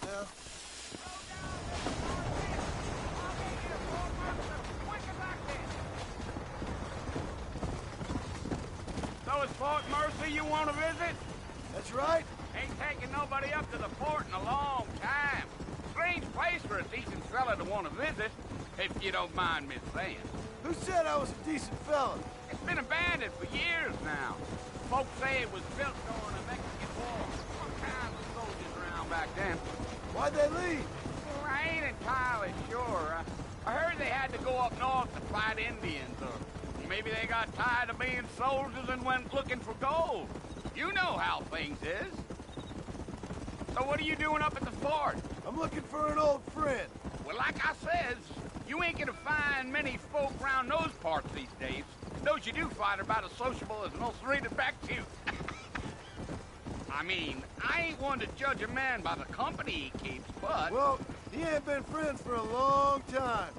now. So it's Fort Mercy you want to visit? That's right. Ain't taking nobody up to the fort in a long time. Strange place for a decent fella to want to visit, if you don't mind me saying. Who said I was a decent fella? It's been abandoned for years now. Folks say it was built during the Mexican War. All kinds of soldiers around back then. Why'd they leave? Well, I ain't entirely sure. I heard they had to go up north to fight Indians, or maybe they got tired of being soldiers and went looking for gold. You know how things is. So what are you doing up at the fort? I'm looking for an old friend. Well, like I says, you ain't gonna find many folk around those parts these days. Those you do find are about as sociable as an ulcerated back tooth. I mean, I ain't one to judge a man by the company he keeps, but... Well, he ain't been friends for a long time.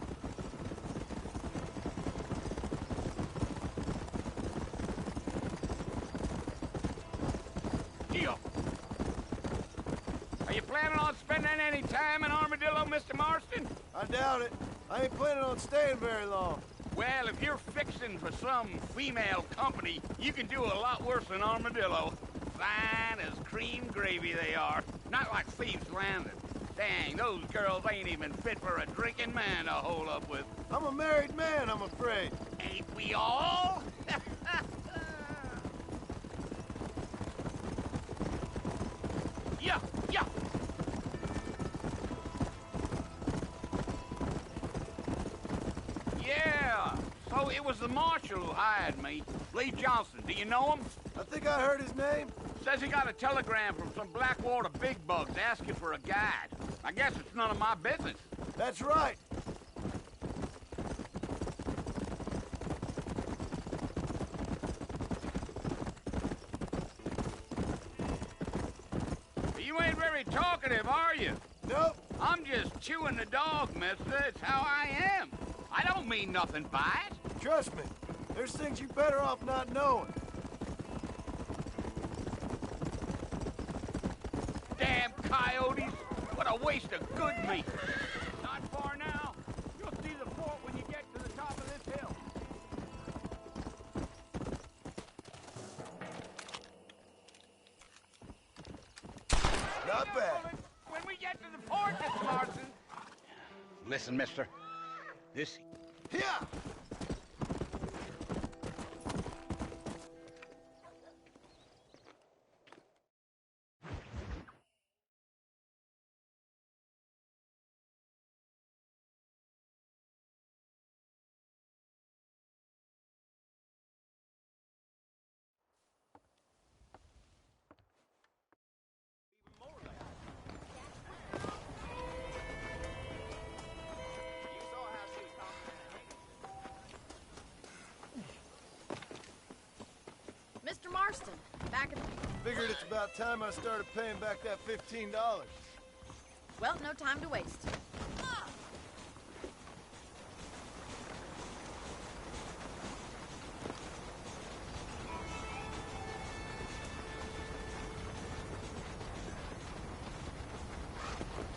Deal. Are you planning on spending any time in Armadillo, Mr. Marston? I doubt it. I ain't planning on staying very long. Well, if you're fixing for some female company, you can do a lot worse than Armadillo. Fine as cream gravy they are. Not like Thieves' Landing. Dang, those girls ain't even fit for a drinking man to hole up with. I'm a married man, I'm afraid. Ain't we all? Yeah, yeah. Yeah, so it was the marshal who hired me. Lee Johnson, do you know him? I think I heard his name. Says he got a telegram from some Blackwater big bugs asking for a guide. I guess it's none of my business. That's right. You ain't very talkative, are you? Nope. I'm just chewing the dog, mister. It's how I am. I don't mean nothing by it. Trust me. There's things you better off not knowing. Damn coyotes! What a waste of good meat! Not far now. You'll see the fort when you get to the top of this hill. Not bad. When we get to the fort, Mr. Marston. Listen, mister. This... Here! Mr. Marston, back at the... Figured it's about time I started paying back that $15. Well, no time to waste.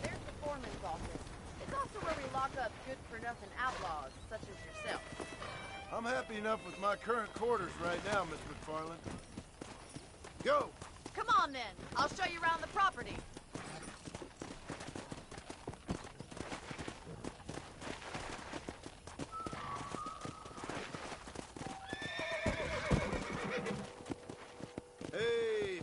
There's the foreman's office. It's also where we lock up good-for-nothing outlaws, such as yourself. I'm happy enough with my current quarters right now, Miss McFarland. Go! Come on, then. I'll show you around the property. Hey!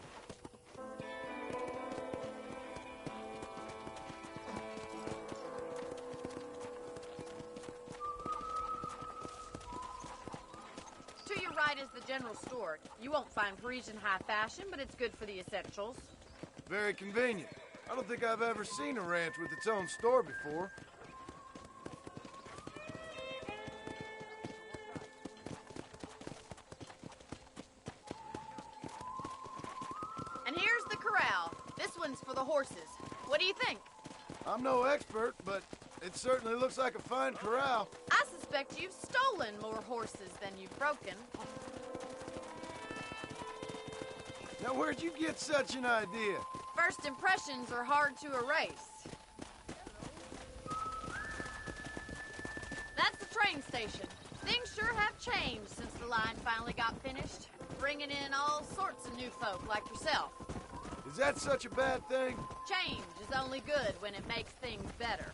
To your right is the general store. You won't find Parisian high fashion, but it's good for the essentials. Very convenient. I don't think I've ever seen a ranch with its own store before. And here's the corral. This one's for the horses. What do you think? I'm no expert, but it certainly looks like a fine corral. I suspect you've stolen more horses than you've broken. Now, where'd you get such an idea? First impressions are hard to erase. train station. Things sure have changed since the line finally got finished, bringing in all sorts of new folk like yourself. Is that such a bad thing? Change is only good when it makes things better.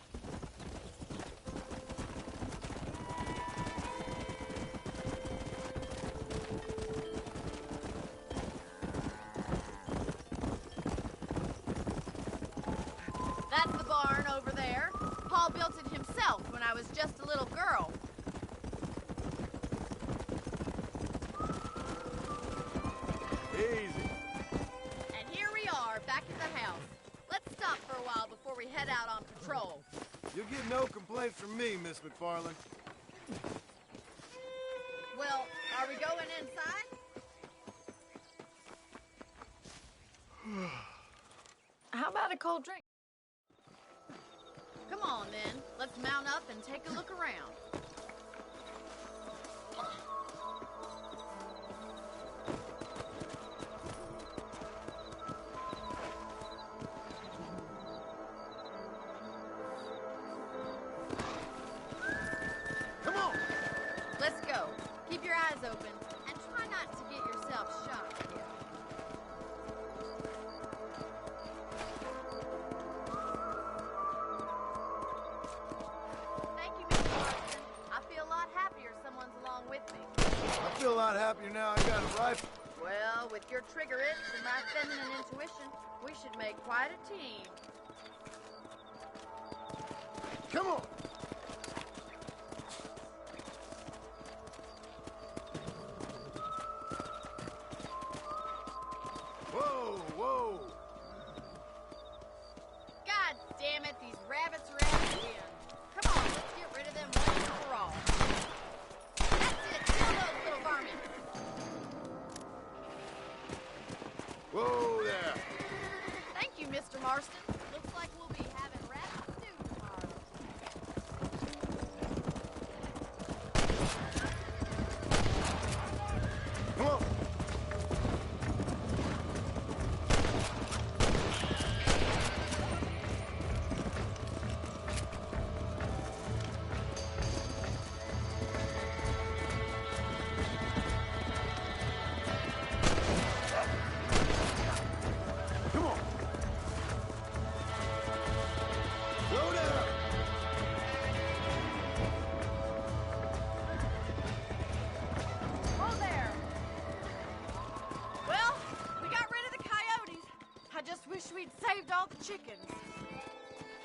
That's the barn over there. Paul built it himself when I was just a little girl. Easy. And here we are, back at the house. Let's stop for a while before we head out on patrol. You'll get no complaints from me, Miss McFarland. Well, are we going inside? How about a cold drink? Come on, then. Let's mount up and take a look around. Come on! Let's go. Keep your eyes open and try not to get yourself shot here. Thank you, Mr. Marston. I feel a lot happier someone's along with me. I feel a lot happier now I got a rifle. Well, with your trigger itch and my feminine intuition, we should make quite a team. Come on! Whoa, whoa! God damn it, these rabbits are at it again. Come on, let's get rid of them once and for all. That's it, kill those little varmints. Whoa there! Thank you, Mr. Marston. Looks like we'll be having rabbit stew tomorrow. Come on! Come on! Slow down! Oh, there. Well, we got rid of the coyotes. I just wish we'd saved all the chickens.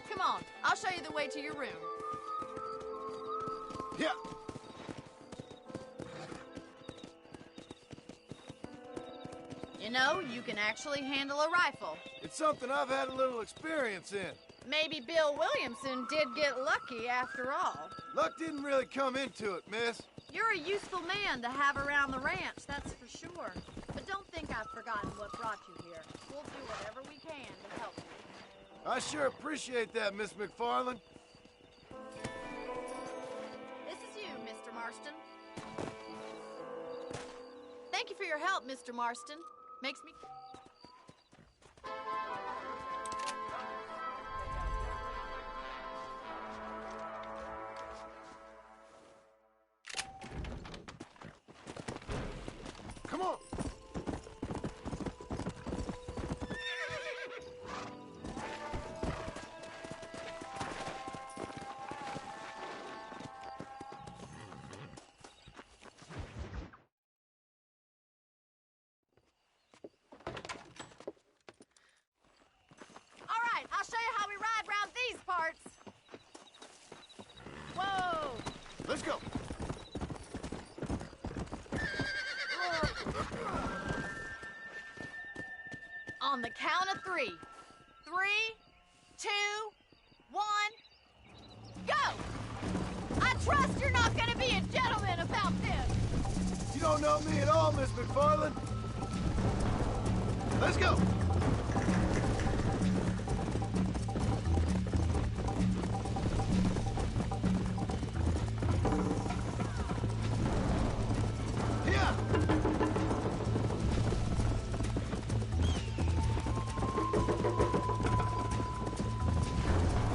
Come on, I'll show you the way to your room. Yeah! You know, you can actually handle a rifle. It's something I've had a little experience in. Maybe Bill Williamson did get lucky after all. Luck didn't really come into it, miss. You're a useful man to have around the ranch, that's for sure. But don't think I've forgotten what brought you here. We'll do whatever we can to help you. I sure appreciate that, Miss McFarland. This is you, Mr. Marston. Thank you for your help, Mr. Marston. Makes me... Come on! All right, I'll show you how we ride round these parts. Whoa! Let's go! On the count of 3. 3, 2, 1, go! I trust you're not gonna be a gentleman about this. You don't know me at all, Miss McFarland. Let's go! Yeah!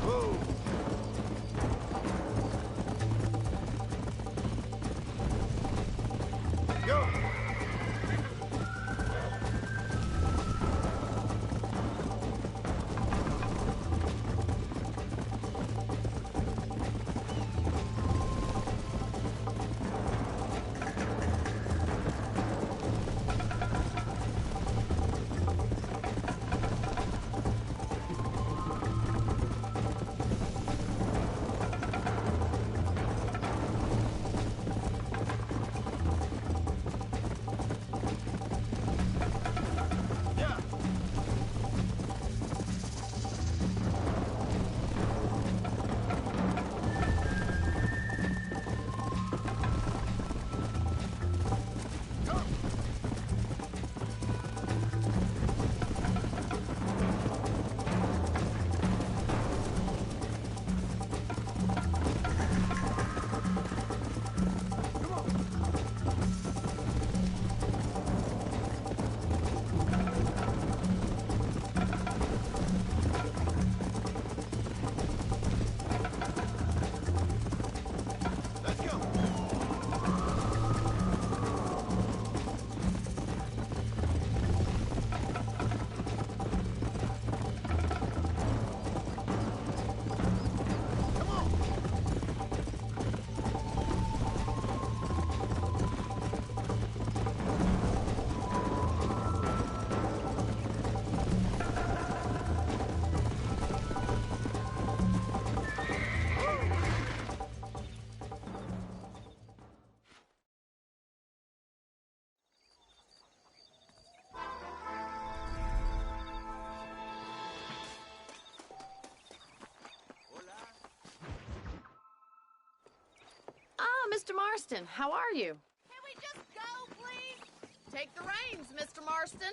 Whoa! Mr. Marston, how are you? Can we just go, please? Take the reins, Mr. Marston.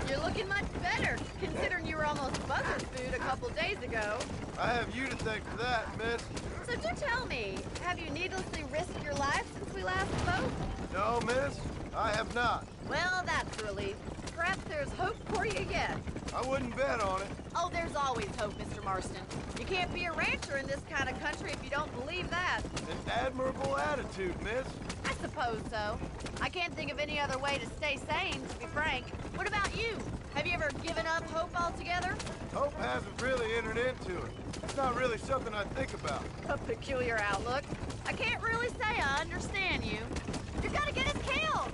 You're looking much better, considering you were almost buzzard food a couple days ago. I have you to thank for that, miss. So do tell me, have you needlessly risked your life since we last spoke? No, miss, I have not. Well, that's a relief. Perhaps there's hope for you yet. I wouldn't bet on it. Oh, there's always hope, Mr. Marston. You can't be a rancher in this kind of country if you don't believe that. An admirable attitude, miss. I suppose so. I can't think of any other way to stay sane, to be frank. What about you? Have you ever given up hope altogether? Hope hasn't really entered into it. It's not really something I think about. A peculiar outlook. I can't really say I understand you. You're gonna get us killed!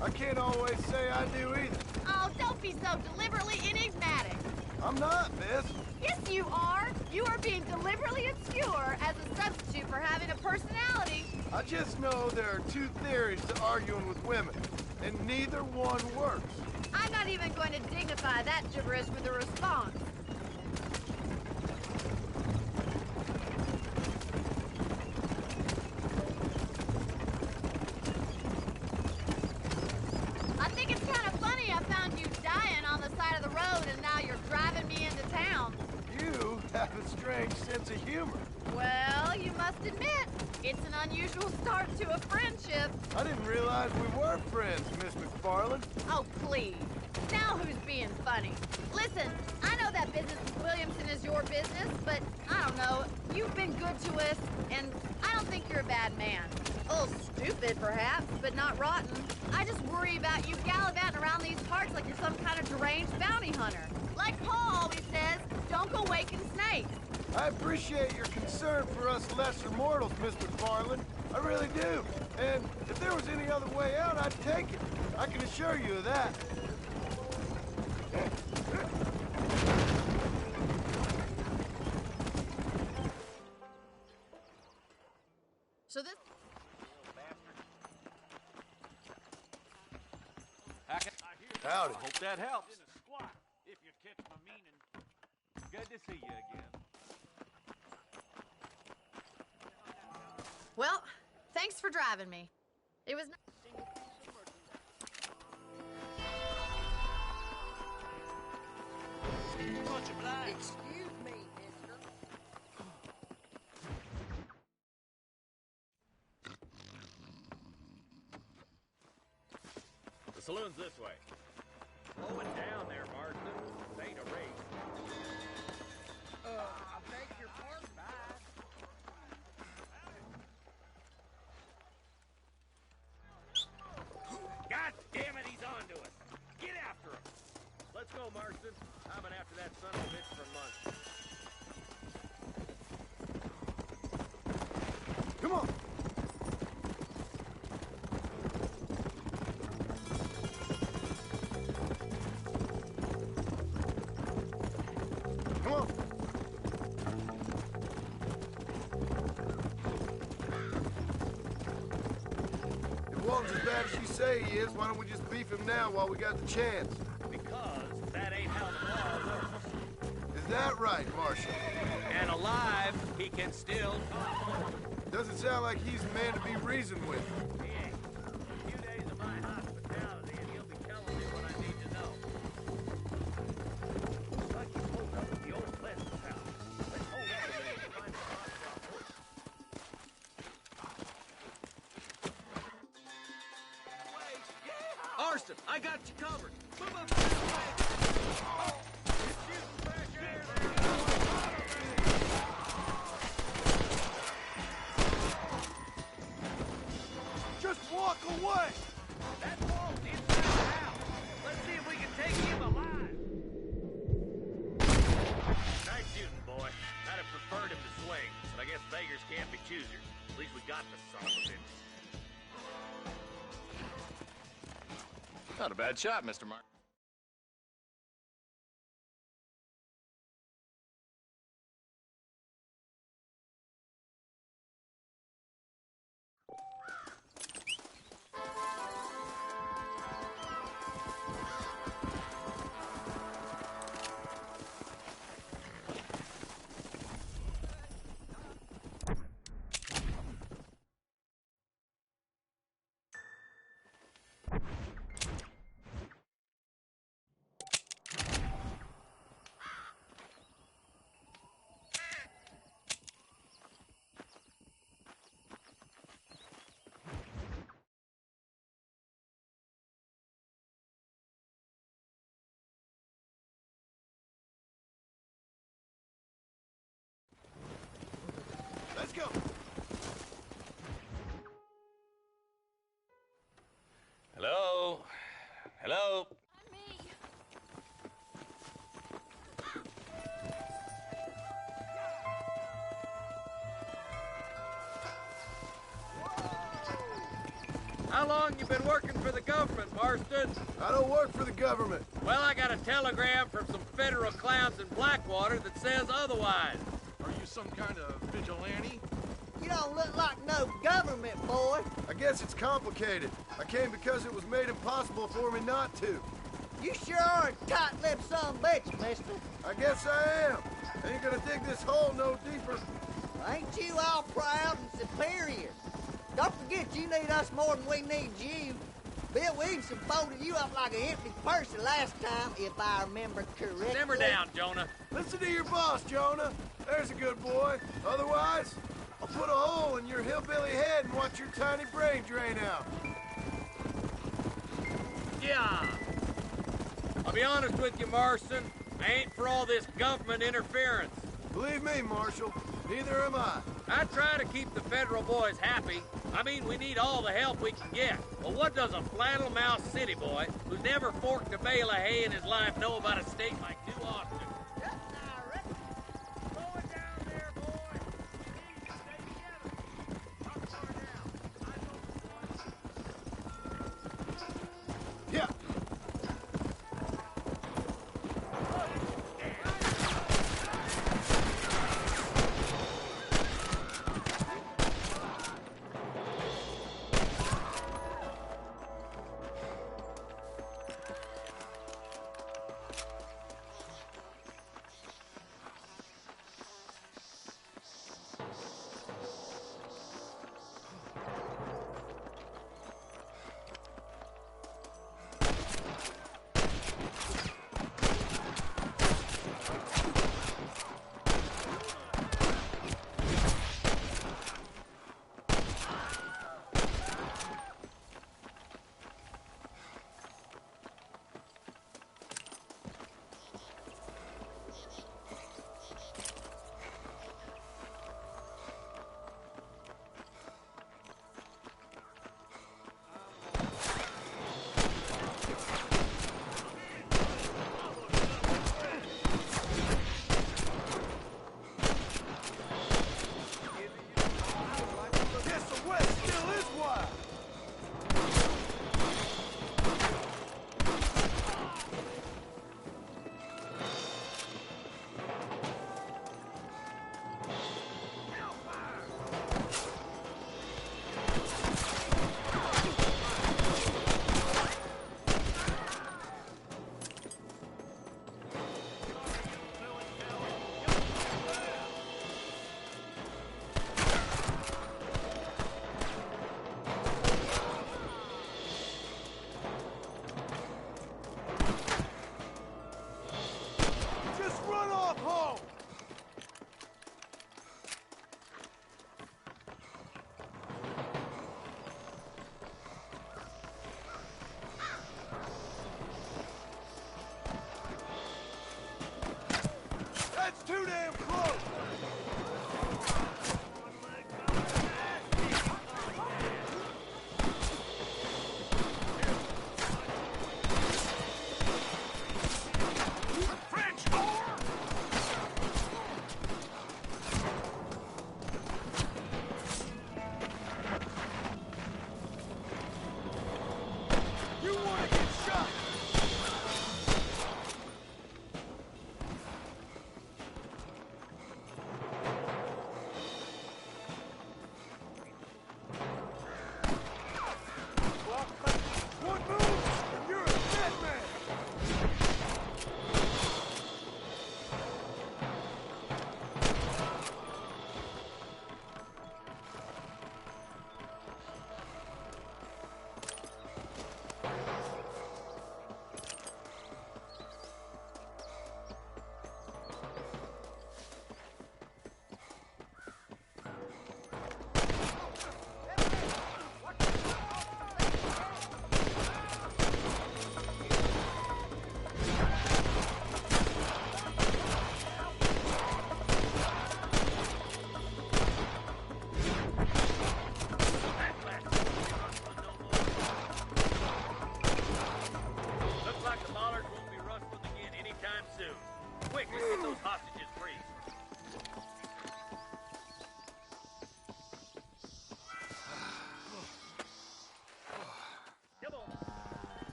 I can't always say I do either. Oh, don't be so deliberately enigmatic. I'm not, miss. Yes, you are. You are being deliberately obscure as a substitute for having a personality. I just know there are two theories to arguing with women, and neither one works. I'm not even going to dignify that gibberish with a response. I think it's kind of funny I found you dying on the side of the road and now you're driving me into town. You have a strange sense of humor. Well, you must admit, it's an unusual start to a friendship. I didn't realize we were friends, Miss McFarland. Oh, please. Now who's being funny? Listen, I know that business with Williamson is your business, but I don't know. You've been good to us, and I don't think you're a bad man. A little stupid, perhaps, but not rotten. I just worry about you gallivanting around these parts like you're some kind of deranged bounty hunter. Like Paul always says, don't go waking snakes. I appreciate your concern for us lesser mortals, Miss McFarland. I really do. And if there was any other way out, I'd take it. I can assure you of that. So this... Howdy. Hope that helps. In a squat, if you catch my meaning. Good to see you again. Well, thanks for driving me. It was... Much obliged. Excuse me, mister. The saloon's this way. Slow it down there, Marston. This ain't a race. I beg your pardon. God damn it, he's on to us. Get after him. Let's go, Marston. I've been after that son of a bitch for months. Come on. Come on. If Walton's as bad as you say he is, why don't we just beef him now while we got the chance? Because that ain't how the law works. Is that right, Marshal? And alive, he can still... Doesn't sound like he's a man to be reasoned with. He ain't. A few days of my hospitality, and he'll be telling me what I need to know. Looks like he's pulled up at the old Pleasant house. Let's hold up a minute and find a spot for our horse. Marston, I got you covered. Move up that way. Oh, it's shooting fresh air there. Just walk away! That wall's inside the house. Let's see if we can take him alive. Nice shooting, boy. I'd have preferred him to swing, but I guess beggars can't be choosers. At least we got the son of a bitch. Not a bad shot, Mr. Mark. Hello? Me. How long you been working for the government, Marston? I don't work for the government. Well, I got a telegram from some federal clowns in Blackwater that says otherwise. Are you some kind of vigilante? You don't look like no government boy. I guess it's complicated. I came because it was made impossible for me not to. You sure are a tight-lipped son of a bitch, mister. I guess I am. Ain't gonna dig this hole no deeper. Ain't you all proud and superior? Don't forget you need us more than we need you. Bill Williamson folded you up like an empty purse the last time, if I remember correctly. Simmer down, Jonah. Listen to your boss, Jonah. There's a good boy. Otherwise, I'll put a hole in your hillbilly head and watch your tiny brain drain out. Yeah. I'll be honest with you, Marston. I ain't for all this government interference. Believe me, Marshal, neither am I. I try to keep the federal boys happy. I mean, we need all the help we can get. But what does a flannel-mouthed city boy who's never forked a bale of hay in his life know about a state like New Austin? Yeah.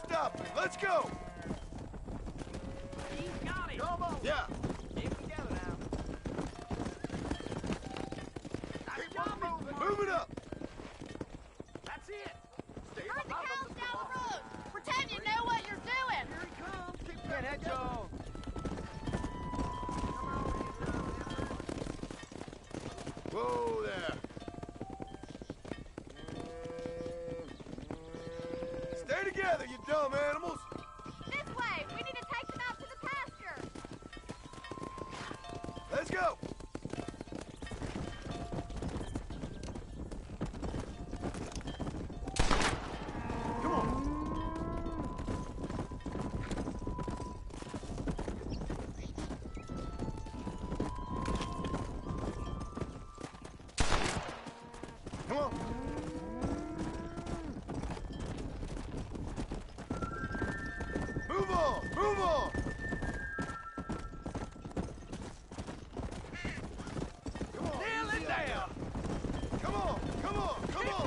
stopping. Let's go. He's got it. Come on. Yeah. Keep it together now. Keep on moving. Move it up. That's it. Stay Herd the behind cows them. down the road. Pretend you know what you're doing. Here he comes. Keep Get head on. Whoa there. Stay together, you dumb animals. This way. We need to take them out to the pasture. Let's go. Come on. Come on. Move on. Move on. Come on. Nail it down. Come on. Come on. Come on.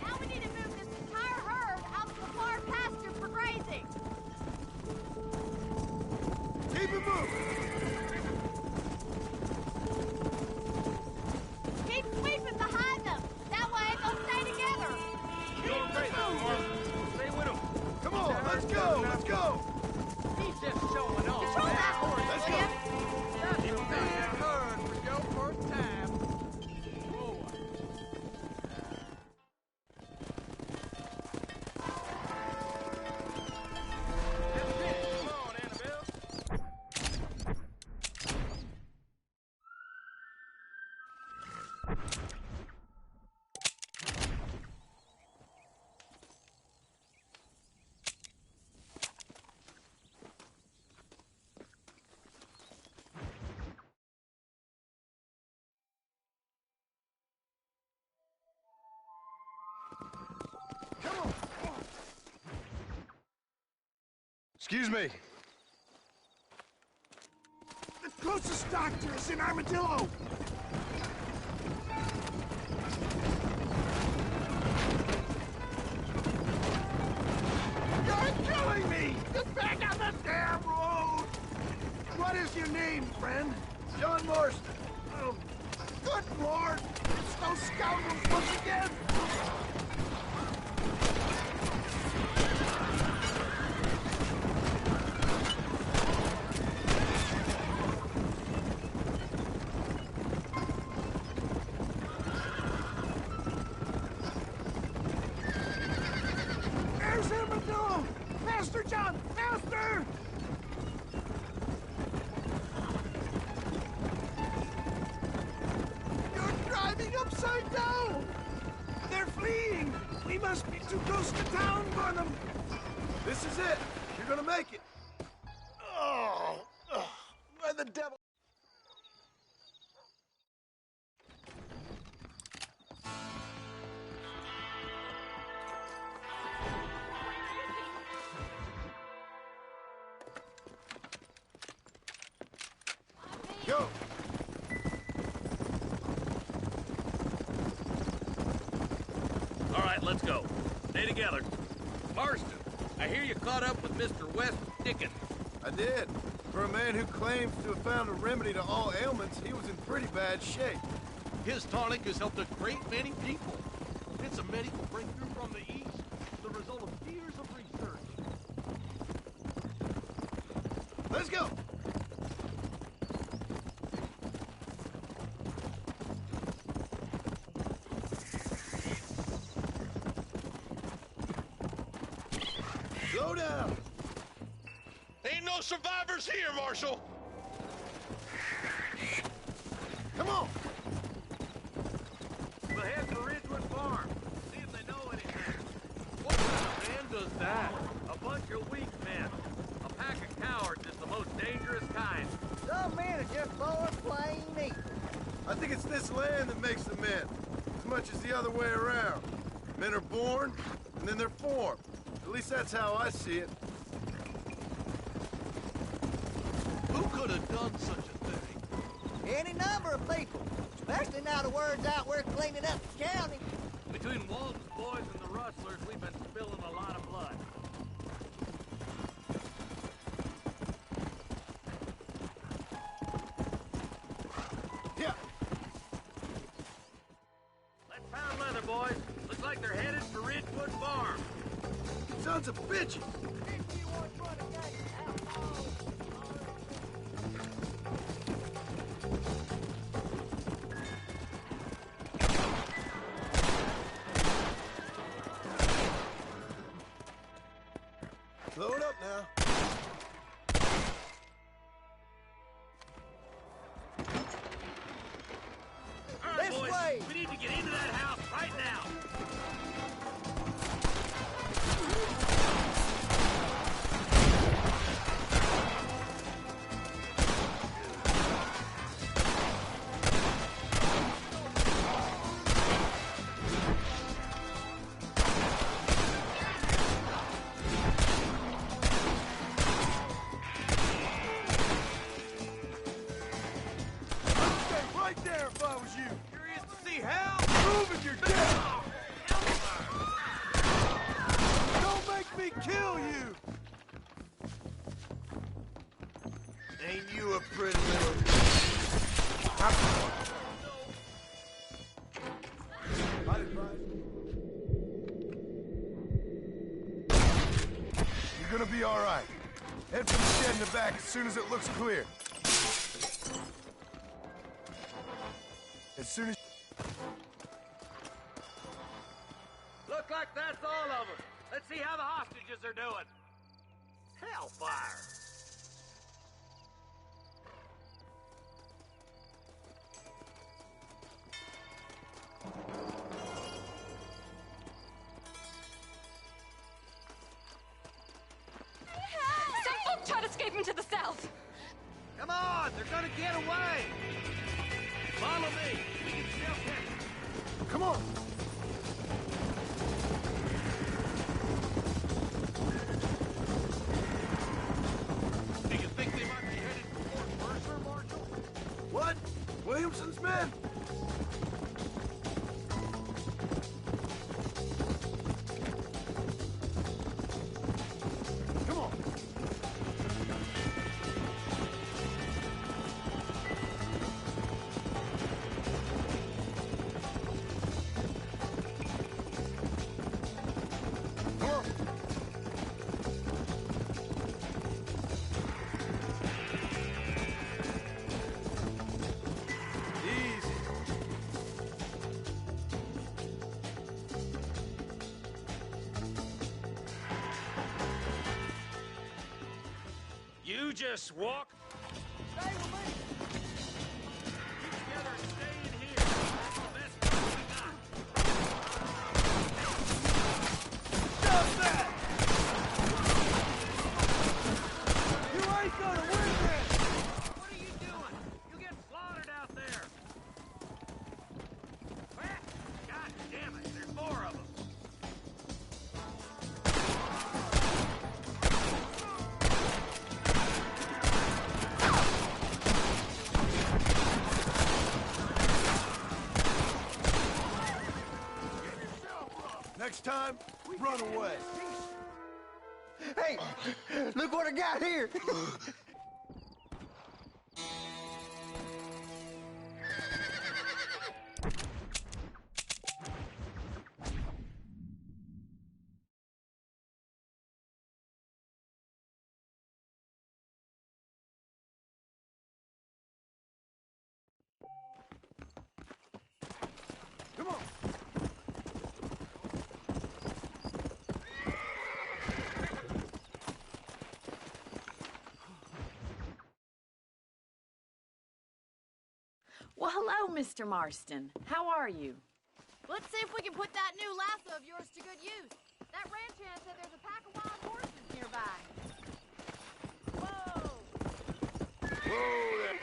Now we need to move this entire herd out to the far pasture for grazing. Keep it moving. Keep sweeping behind them. That way they'll stay together. You're crazy, Mark. Stay with him. Come on. Let's go. Let's go. He's just showing off. Control that horse, Let's will go. ya? That's a bad herd for your first time. Whoa. That's it. Come on, Annabelle. Come on. Excuse me. The closest doctor is in Armadillo. You're killing me! Get back on the damn road! What is your name, friend? John Marston. Oh, good lord! It's those scoundrels once again! There's Armadillo! Faster, John! Faster! You're driving upside down! They're fleeing! We must be too close to town, Burnham! This is it. You're gonna make it. Oh! Where the devil... Go. All right, let's go. Stay together. Marston, I hear you caught up with Mr. West Dickens. I did. For a man who claims to have found a remedy to all ailments, he was in pretty bad shape. His tonic has helped a great many people. It's a medical breakthrough from the East, the result of years of research. Let's go. Slow down. Ain't no survivors here, Marshal! Come on. We'll head for Ridgewood Farm. See if they know anything. What kind of man does that? A bunch of weak men. A pack of cowards is the most dangerous kind. Some men are just born plain evil. I think it's this land that makes the men, as much as the other way around. Men are born, and then they're formed. At least that's how I see it. Who could have done such a thing? Any number of people, especially now the word's out we're cleaning up the county. Between Walton's boys and the rustlers, we've been spilling a lot of blood. Yeah. Let's pound leather, boys. Looks like they're headed for Ridgewood Farm. Sons of bitches! Slow it up now. All right, This boys. way. We need to get into that house right now. Stay right there if I was you. Curious to see how? Move if you're dead. Don't make me kill you. Ain't you a pretty little... You're gonna be all right. Head for the shed in the back as soon as it looks clear. As soon as... Look like that's all of them. Let's see how the hostages are doing. Hellfire. Some folk tried escaping to the south. Come on, they're gonna get away. Follow me. We can still catch them. Come on! Do you think they might be headed for Fort Mercer, Marshal? What? Williamson's men? Come on! Come on! Easy. You just walk. Stay with me. Keep together and stay in here. That's the best part we got. Stop that! You ain't gonna win this! What are you doing? You get slaughtered out there. God damn it, there's more of them. Next time, run away. Hey, look what I got here. Come on. Well, hello, Mr. Marston. How are you? Let's see if we can put that new lasso of yours to good use. That ranch hand said there's a pack of wild horses nearby. Whoa! Whoa there.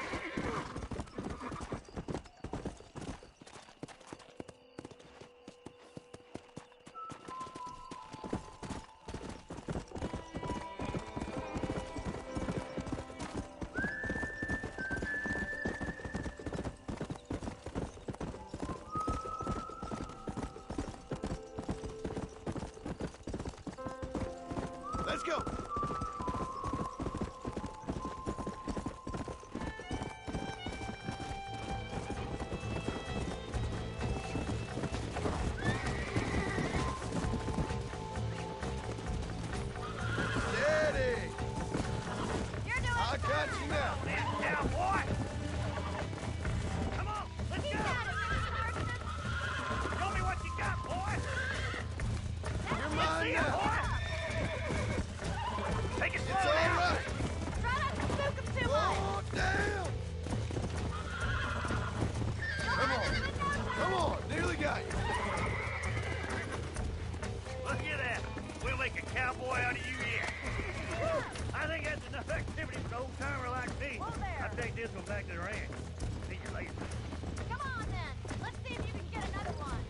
take this one back to the ranch. See you later. Come on, then. Let's see if you can get another one.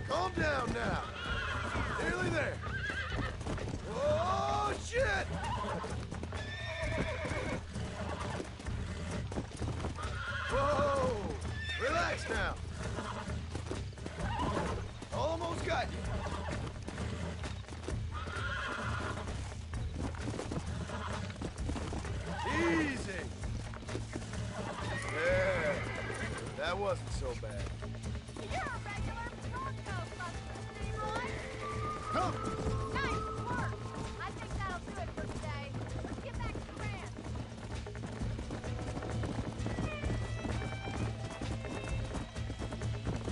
Calm down now. Nearly there. Oh, shit! Whoa! Relax now. Almost got you. Easy. Yeah, that wasn't so bad. You're a regular Norco buster, Leroy. Come. Nice work. I think that'll do it for today. Let's get back to the ranch.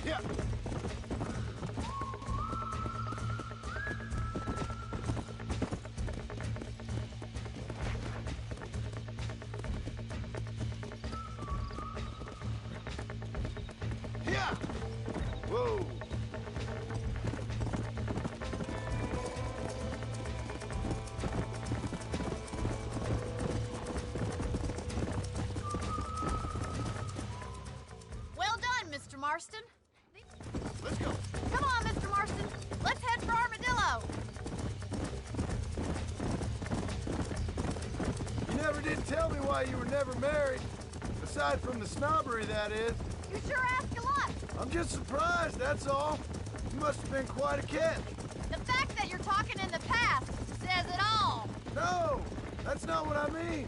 Yeah. Yeah. Whoa. Well done, Mr. Marston. Let's go. Come on, Mr. Marston. Let's head for Armadillo. You never did tell me why you were never married. Aside from the snobbery, that is. You sure ask a lot. I'm just surprised, that's all. You must have been quite a catch. The fact that you're talking in the past says it all. No, that's not what I mean.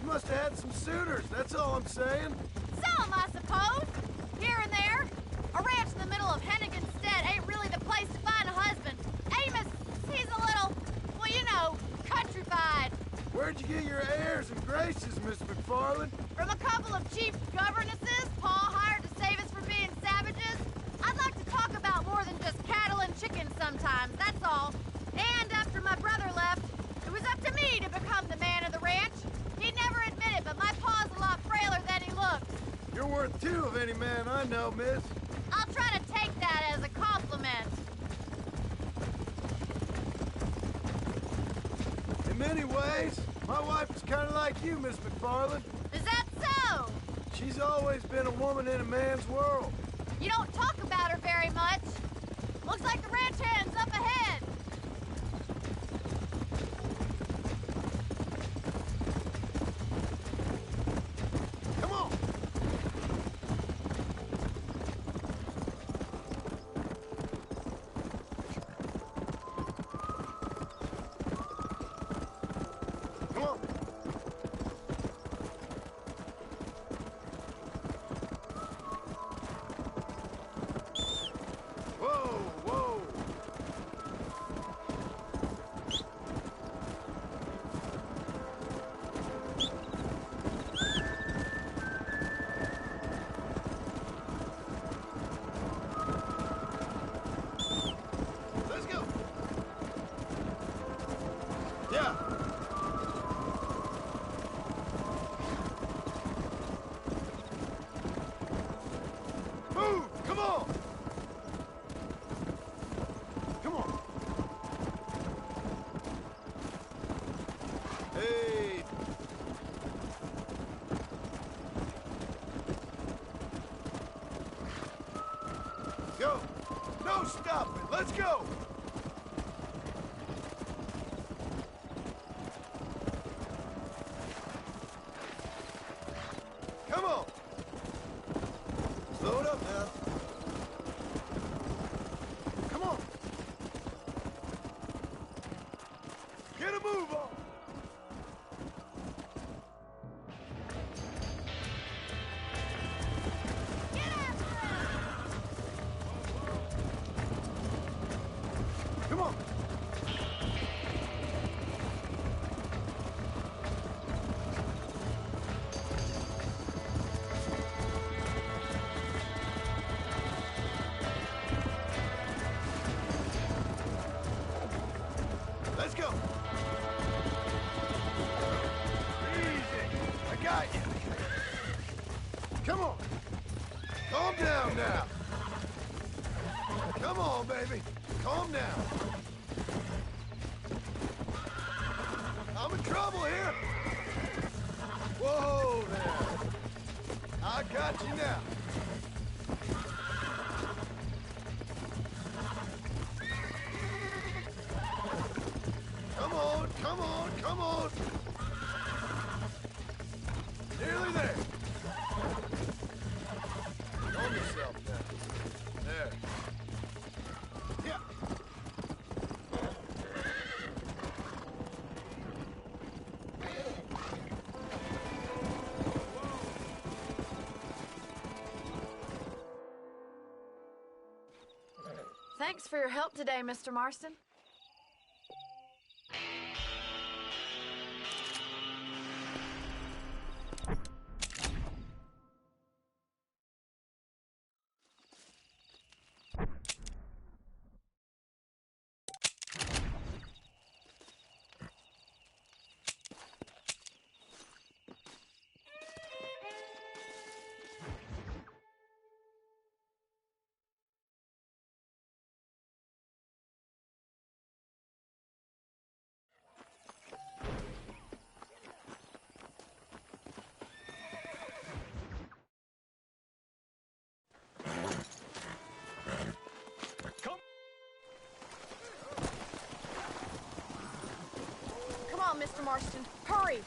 You must have had some suitors, that's all I'm saying. Some, I suppose. Here and there. A ranch in the middle of Hennigan's Stead ain't really the place to find a husband. Amos, he's a little, well, you know, countrified. Where'd you get your airs and graces, Miss McFarland? From a couple of cheap governesses Pa hired to save us from being savages. I'd like to talk about more than just cattle and chickens sometimes, that's all. And after my brother left, it was up to me to become the man of the ranch. He'd never admit it, but my pa's a lot frailer than he looks. You're worth two of any man I know, miss. I'll try to take that as a compliment. In many ways, my wife is kind of like you, Miss McFarland. Is that so? She's always been a woman in a man's world. You don't talk about her very much. Looks like the ranch hand's up ahead. Come on. Come on. Whoa, whoa. Let's go. Yeah. Move! Come on! Come on. Hey. Go. No stopping. Let's go. Come on. Slow it up now. Come on. Get a move on. Get after him! Come on. Let's go. Easy. I got you. Come on. Calm down now. Come on, baby. Calm down. here? Whoa there. I got you now. Come on, come on, come on. Nearly there. Calm yourself now. There. Yeah. Thanks for your help today, Mr. Marston. Come on, Mr. Marston. Hurry!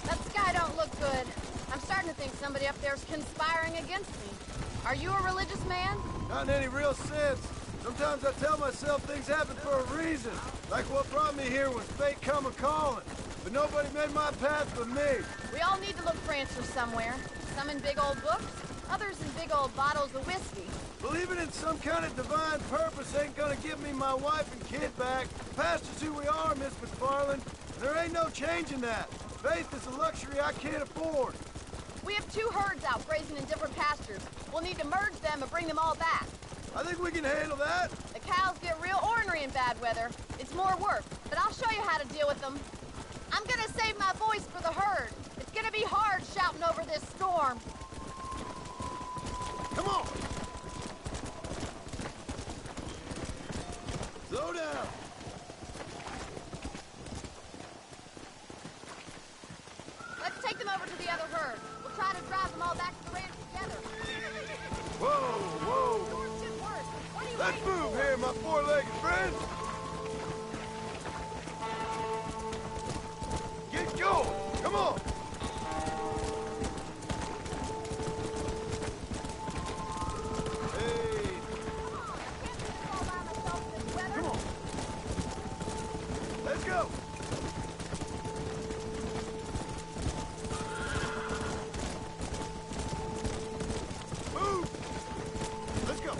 That sky don't look good. I'm starting to think somebody up there's conspiring against me. Are you a religious man? Not in any real sense. Sometimes I tell myself things happen for a reason. Like what brought me here was fate come a-calling. But nobody made my path but me. We all need to look for answers somewhere. Some in big old books, others in big old bottles of whiskey. Believing in some kind of divine purpose ain't gonna give me my wife and kid back. The past is who we are, Miss McFarland. And there ain't no changing that. Faith is a luxury I can't afford. We have 2 herds out grazing in different pastures. We'll need to merge them and bring them all back. I think we can handle that. The cows get real ornery in bad weather. It's more work, but I'll show you how to deal with them. I'm gonna save my voice for the herd. It's gonna be hard shouting over this storm. Come on! Slow down! Let's take them over to the other herd. We'll try to drive them all back to the ranch together. Whoa, whoa! Storm should work. What are you Let's waiting move for? here, my four-legged friend! Get going! Come on! Hey! Can't do this all by myself in this weather. Come on! Let's go! Move! Let's go!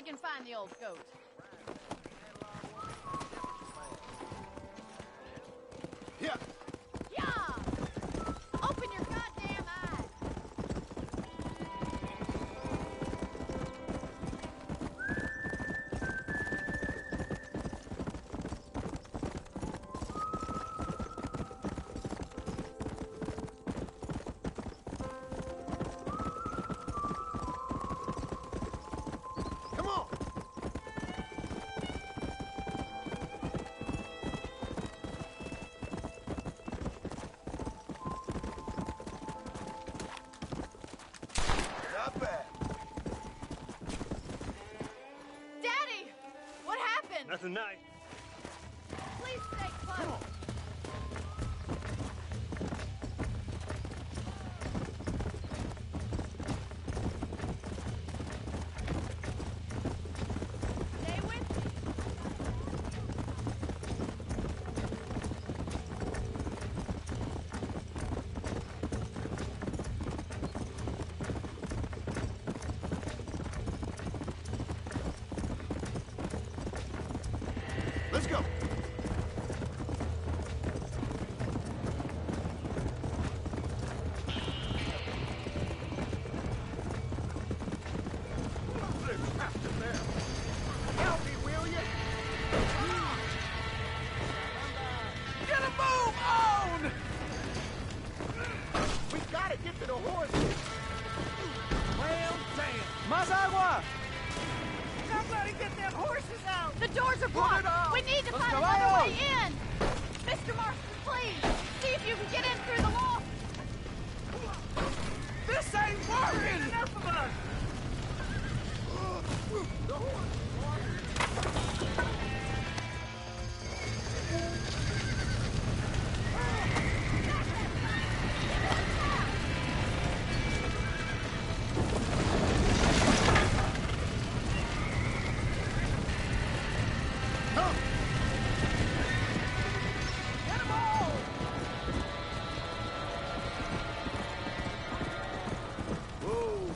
can find the old goat. Yeah. Yeah! Open your goddamn eyes! Come on. Not bad. Daddy! What happened? Nothing nice. Please stay close. Come on. Stay with me. Let's go. Help me, will you? Get a move on! We gotta get to the horses. Well, damn. Más agua! Somebody get them horses out! The doors are Put blocked. it out. We need to Let's find go another out. way in. Mr. Marston, please, see if you can get in through the wall. This ain't working! Enough of us! The horse! Come! Get 'em all! Whoa!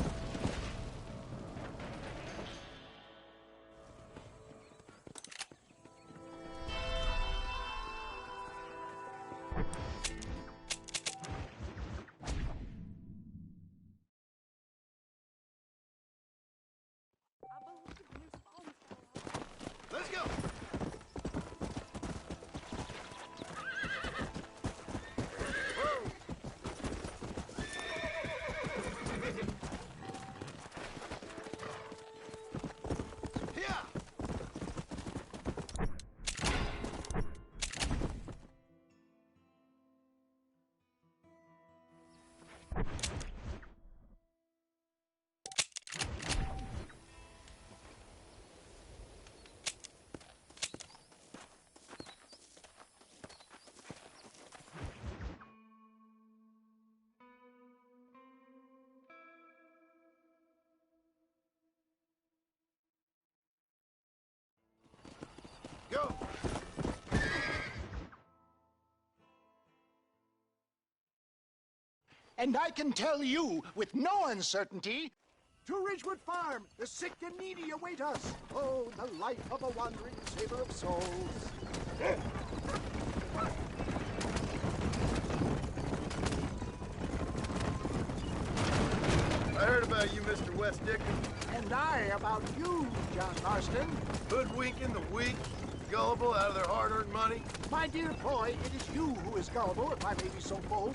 Let's go! Whoa! Yeah! Go! And I can tell you with no uncertainty, To Ridgewood Farm! The sick and needy await us! Oh, the life of a wandering saver of souls! I heard about you, Mr. West Dickens. and I about you, John Marston. Hoodwinking the weak, gullible out of their hard-earned money. My dear boy, it is you who is gullible, if I may be so bold.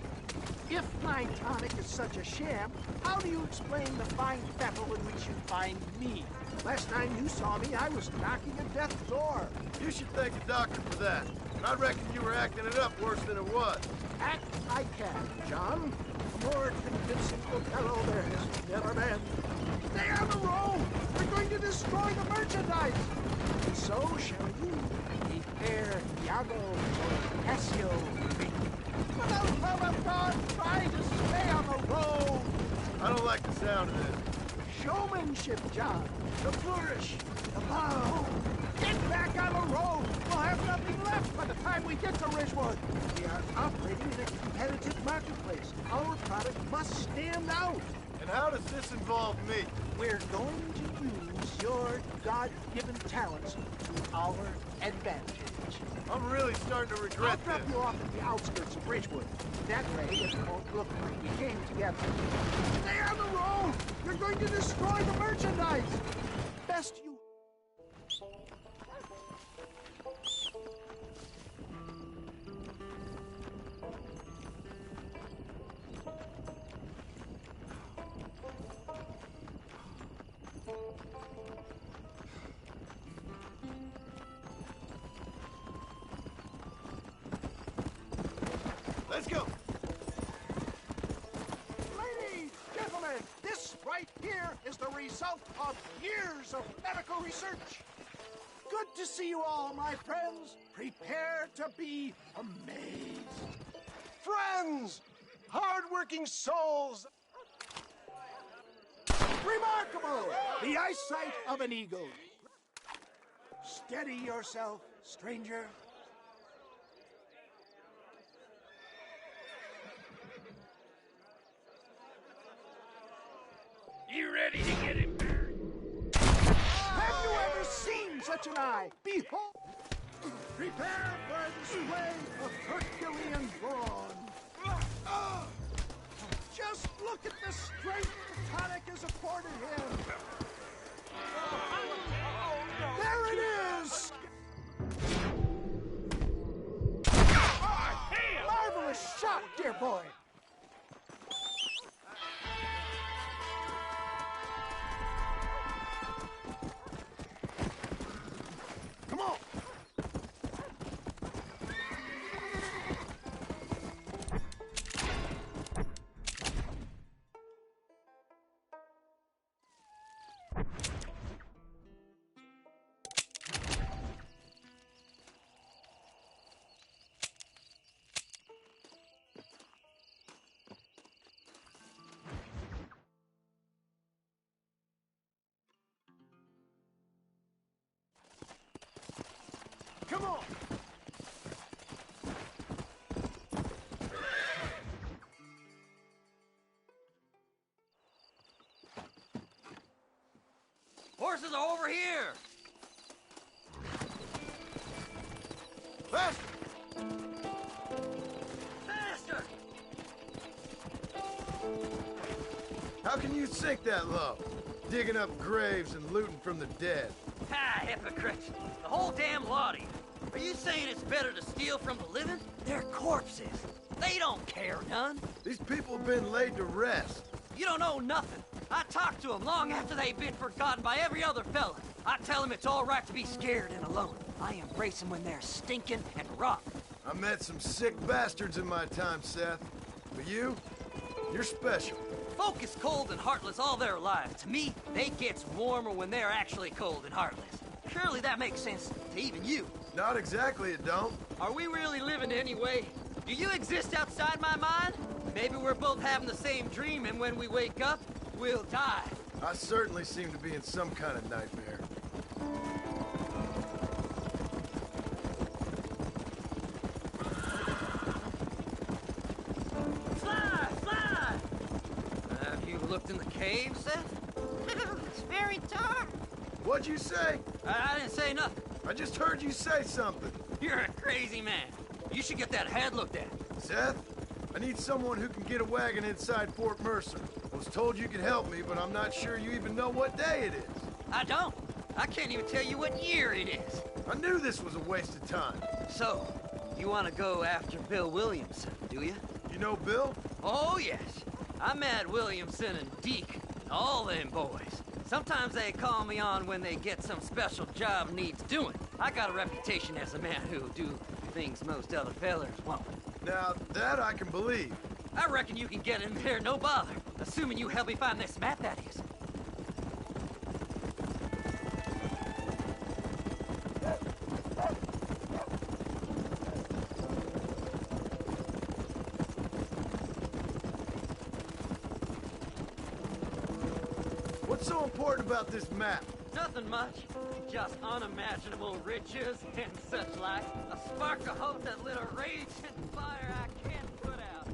If my tonic is such a sham, how do you explain the fine fettle in which you find me? Last time you saw me, I was knocking at death's door. You should thank a doctor for that. And I reckon you were acting it up worse than it was. Act I can, John. A more convincing Othello there has never been. Stay on the road! We're going to destroy the merchandise! And so shall you, the heir Iago or Cassio. For the love of God, try to stay on the road! I don't like the sound of this. Showmanship, John. The flourish. The bow. Get back on the road! We'll have nothing left by the time we get to Ridgewood. We are operating in a competitive marketplace. Our product must stand out. And how does this involve me? We're going to use your God-given talents to our advantage. I'm really starting to I'll regret drop this. you off at the outskirts of Ridgewood. That way, it won't look like we came together. Stay on the road! You're going to destroy the merchandise! Best you... Let's go. Ladies, gentlemen, this right here is the result of years of medical research. Good to see you all, my friends. Prepare to be amazed. Friends! Hard-working souls! Remarkable! The eyesight of an eagle. Steady yourself, stranger. You ready to get him buried? Have you ever seen such an eye? Behold! Prepare for a display of Herculean brawn. Just look at the strength the tonic has afforded him. There it is! Marvelous shot, dear boy. Come on! Come on! Horses are over here! Faster! Faster! How can you sink that low? Digging up graves and looting from the dead. Ah, hypocrite! The whole damn lot of you. Are you saying it's better to steal from the living? They're corpses. They don't care none. These people have been laid to rest. You don't know nothing. I talk to them long after they've been forgotten by every other fella. I tell them it's all right to be scared and alone. I embrace them when they're stinking and rotten. I met some sick bastards in my time, Seth. But you're special. Folk is cold and heartless all their lives. To me, they gets warmer when they're actually cold and heartless. Surely that makes sense to even you. Not exactly, it don't. Are we really living anyway? Do you exist outside my mind? Maybe we're both having the same dream, and when we wake up, we'll die. I certainly seem to be in some kind of nightmare. Fly! Fly! Have you looked in the cave, Seth? It's very dark. What'd you say? I didn't say nothing. I just heard you say something. You're a crazy man. You should get that head looked at. Seth, I need someone who can get a wagon inside Fort Mercer. I was told you could help me, but I'm not sure you even know what day it is. I don't. I can't even tell you what year it is. I knew this was a waste of time. So, you want to go after Bill Williamson, do you? You know Bill? Oh, yes. I met Williamson and Deke and all them boys. Sometimes they call me on when they get some special job needs doing. I got a reputation as a man who'll do things most other fellers won't. Now, that I can believe. I reckon you can get in there, no bother. Assuming you help me find this map, that is. What's so important about this map? Nothing much. Just unimaginable riches and such like. A spark of hope that lit a raging fire I can't put out.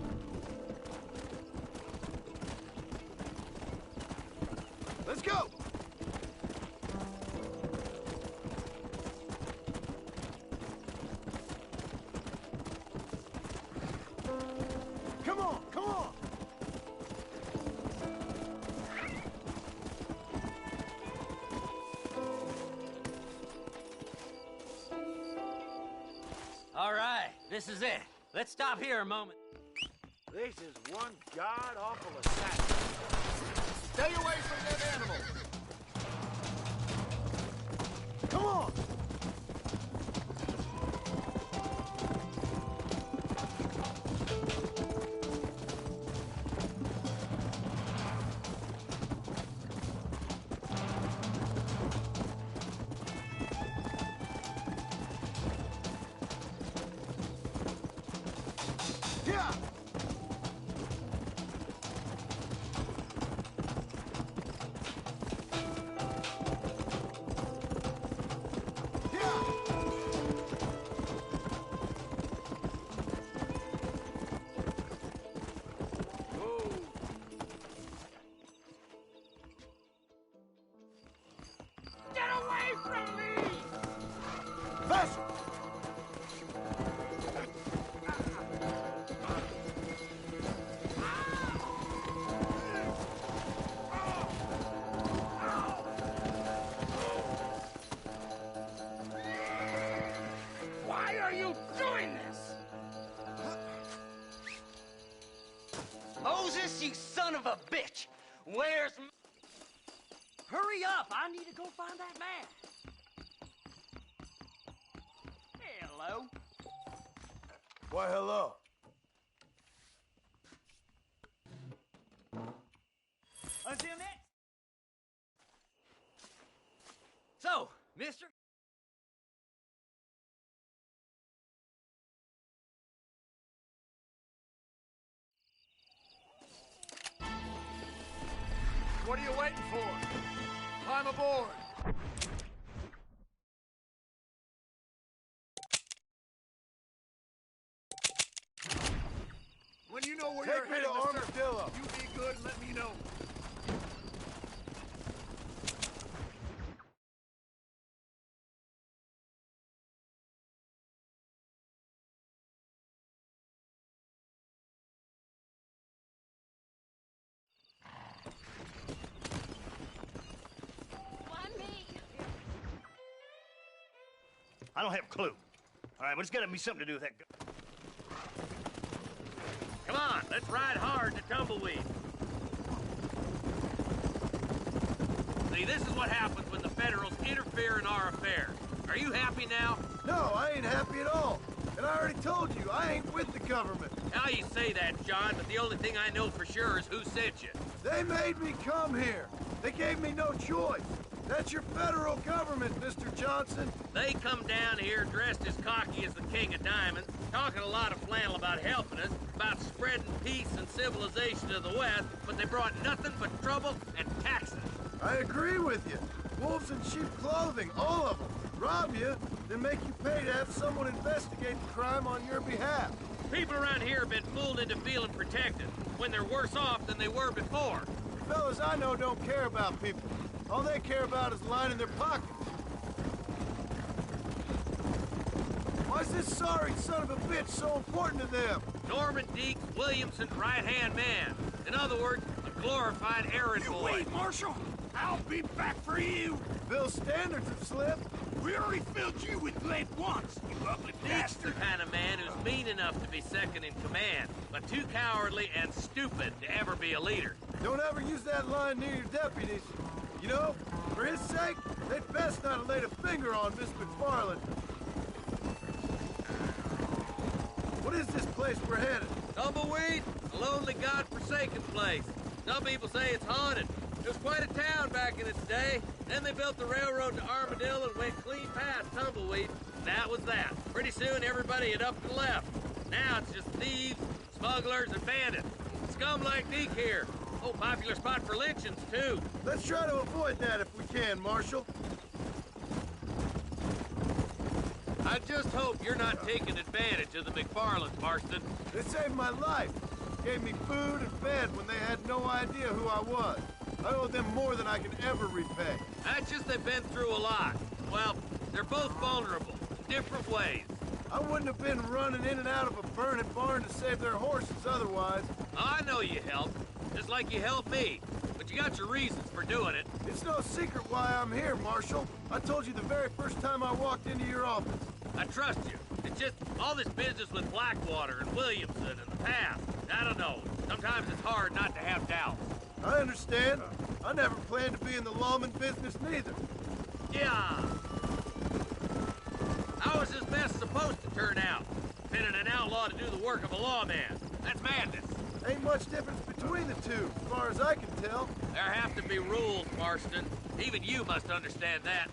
All right, this is it. Let's stop here a moment. This is one god-awful assassin. Stay away from them animals! Come on! Yeah! Get away from me! Faster! Why are you doing this? Moses, you son of a bitch! Where's... Hurry up! I need to go find that man. Hello. Why, hello. Until next... So, mister... What are you waiting for? Climb aboard! When you know where Take you're me headed, to mister, Armadillo. you be good and let me know. Why me? I don't have a clue. All right, but it's got to be something to do with that gun. Come on, let's ride hard to Tumbleweed. See, this is what happens when the Federals interfere in our affairs. Are you happy now? No, I ain't happy at all. And I already told you, I ain't with the government. How you say that, John, but the only thing I know for sure is who sent you. They made me come here. They gave me no choice. That's your federal government, Mr. Johnson. They come down here dressed as cocky as the King of Diamonds, talking a lot of flannel about helping us, about spreading peace and civilization to the West, but they brought nothing but trouble and taxes. I agree with you. Wolves in sheep clothing, all of them. Rob you, then make you pay to have someone investigate the crime on your behalf. People around here have been fooled into feeling protected, when they're worse off than they were before. The fellas I know don't care about people. All they care about is lining their pockets. Why's this sorry son of a bitch so important to them? Norman Deke Williamson's right-hand man. In other words, a glorified errand boy. Wait, Marshal. I'll be back for you. Bill's standards have slipped. We already filled you with lead once, you ugly Deke's the bastard. kind of man who's mean enough to be second in command, but too cowardly and stupid to ever be a leader. Don't ever use that line near your deputies. You know, for his sake, they'd best not have laid a finger on Miss McFarland. What is this place we're headed? Tumbleweed, a lonely, god-forsaken place. Some people say it's haunted. It was quite a town back in its day. Then they built the railroad to Armadillo and went clean past Tumbleweed. And that was that. Pretty soon, everybody had up and left. Now it's just thieves, smugglers, and bandits. Scum like Deke here. Oh, popular spot for lynchings, too. Let's try to avoid that if we can, Marshal. I just hope you're not taking advantage of the McFarlands, Marston. They saved my life. Gave me food and bed when they had no idea who I was. I owe them more than I can ever repay. That's just they've been through a lot. Well, they're both vulnerable in different ways. I wouldn't have been running in and out of a burning barn to save their horses otherwise. I know you helped, just like you helped me. But you got your reasons for doing it. It's no secret why I'm here, Marshal. I told you the very first time I walked into your office. I trust you. It's just all this business with Blackwater and Williamson and the past. I don't know. Sometimes it's hard not to have doubts. I understand. I never planned to be in the lawman business neither. Yeah. How is this mess supposed to turn out? Pinning an outlaw to do the work of a lawman. That's madness. Ain't much difference between the two, as far as I can tell. There have to be rules, Marston. Even you must understand that.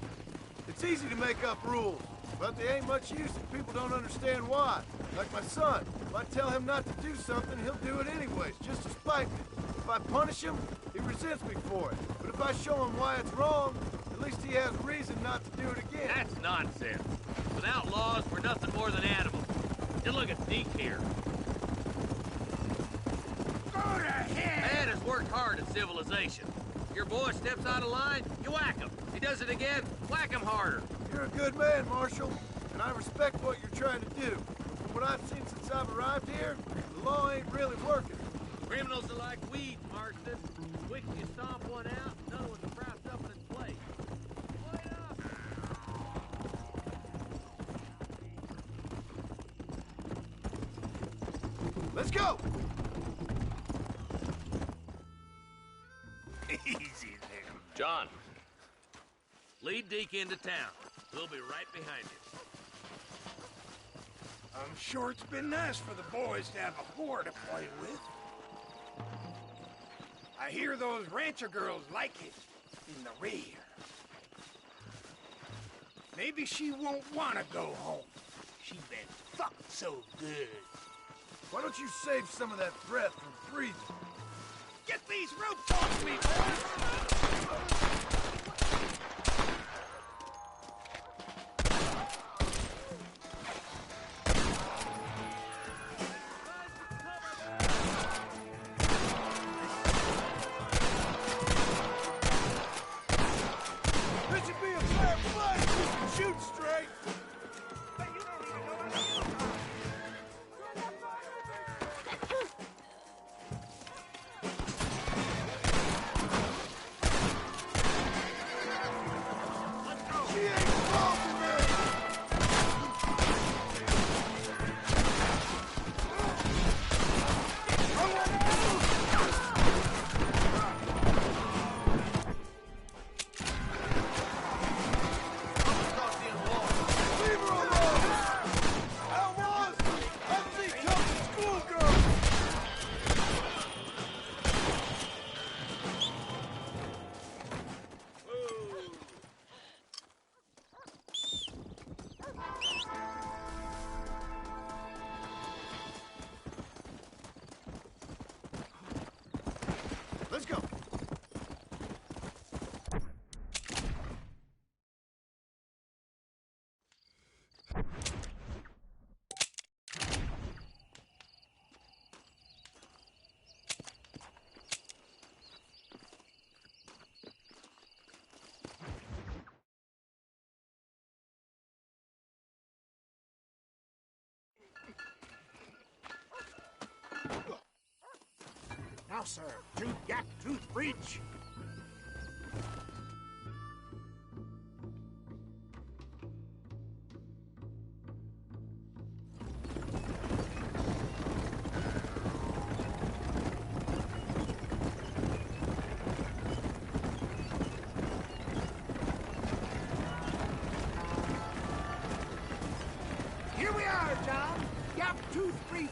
It's easy to make up rules, but they ain't much use if people don't understand why. Like my son. If I tell him not to do something, he'll do it anyways, just to spite me. If I punish him, he resents me for it. But if I show him why it's wrong, at least he has reason not to do it again. That's nonsense. Without laws, we're nothing more than animals. Just look at Deke here. Go to hell! Man has worked hard at civilization. Your boy steps out of line, you whack him. He does it again, whack him harder. You're a good man, Marshal, and I respect what you're trying to do. But from what I've seen since I've arrived here, the law ain't really working. Criminals are like weeds, Marston. Quick you stomp one out, another one's propped up in its place. Wait up! Let's go! Easy there. John, lead Deke into town. We'll be right behind you. I'm sure it's been nice for the boys to have a whore to play with. I hear those rancher girls like it in the rear. Maybe she won't want to go home. She's been fucked so good. Why don't you save some of that breath from freezing? Get these ropes off me, boys! This should be a fair fight! You can shoot straight! She ain't involved in Leave her alone! Outlaws! Ugly, tough schoolgirls! Let's go! Now, sir, tooth gap, tooth breach. Here we are, John. Gap tooth breach.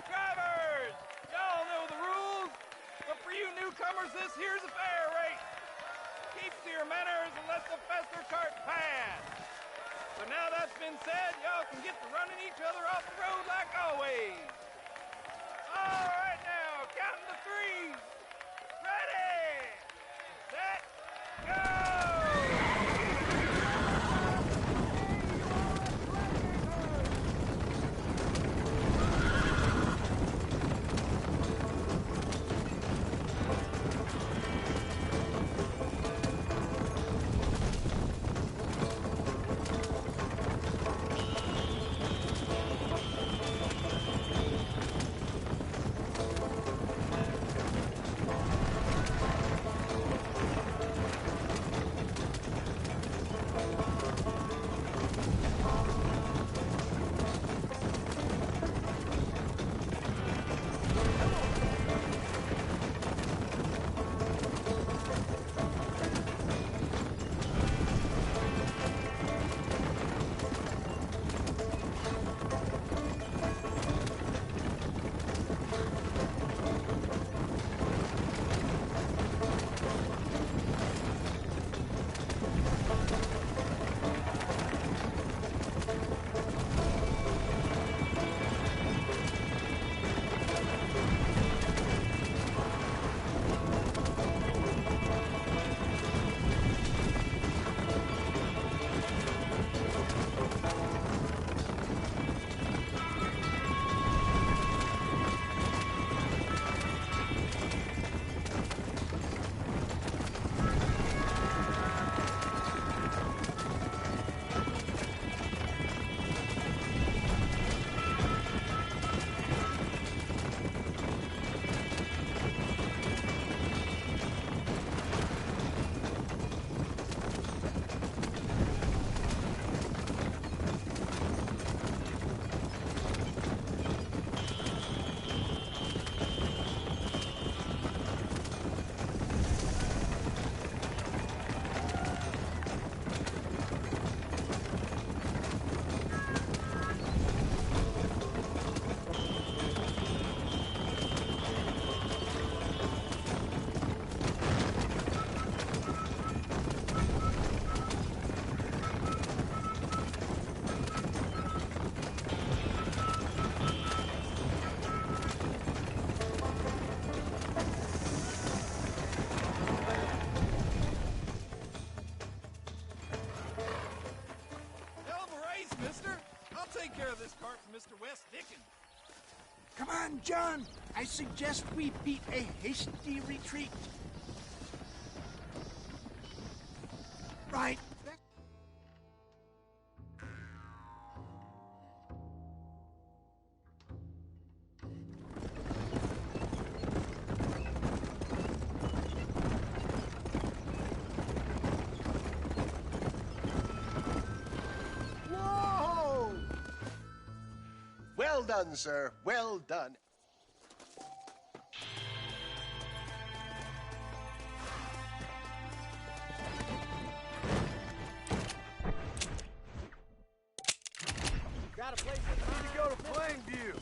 Drivers! Y'all know the rules, but for you newcomers, this here's a fair race. Keep to your manners and let the faster cart pass. So now that's been said, y'all can get to running each other off the road like always. All right now, counting to three. Ready, set, go! take care of this cart for Mr. West Dickens. Come on, John. I suggest we beat a hasty retreat. Right. Whoa! Well done, sir. Well done. Got a place need to go to Plainview.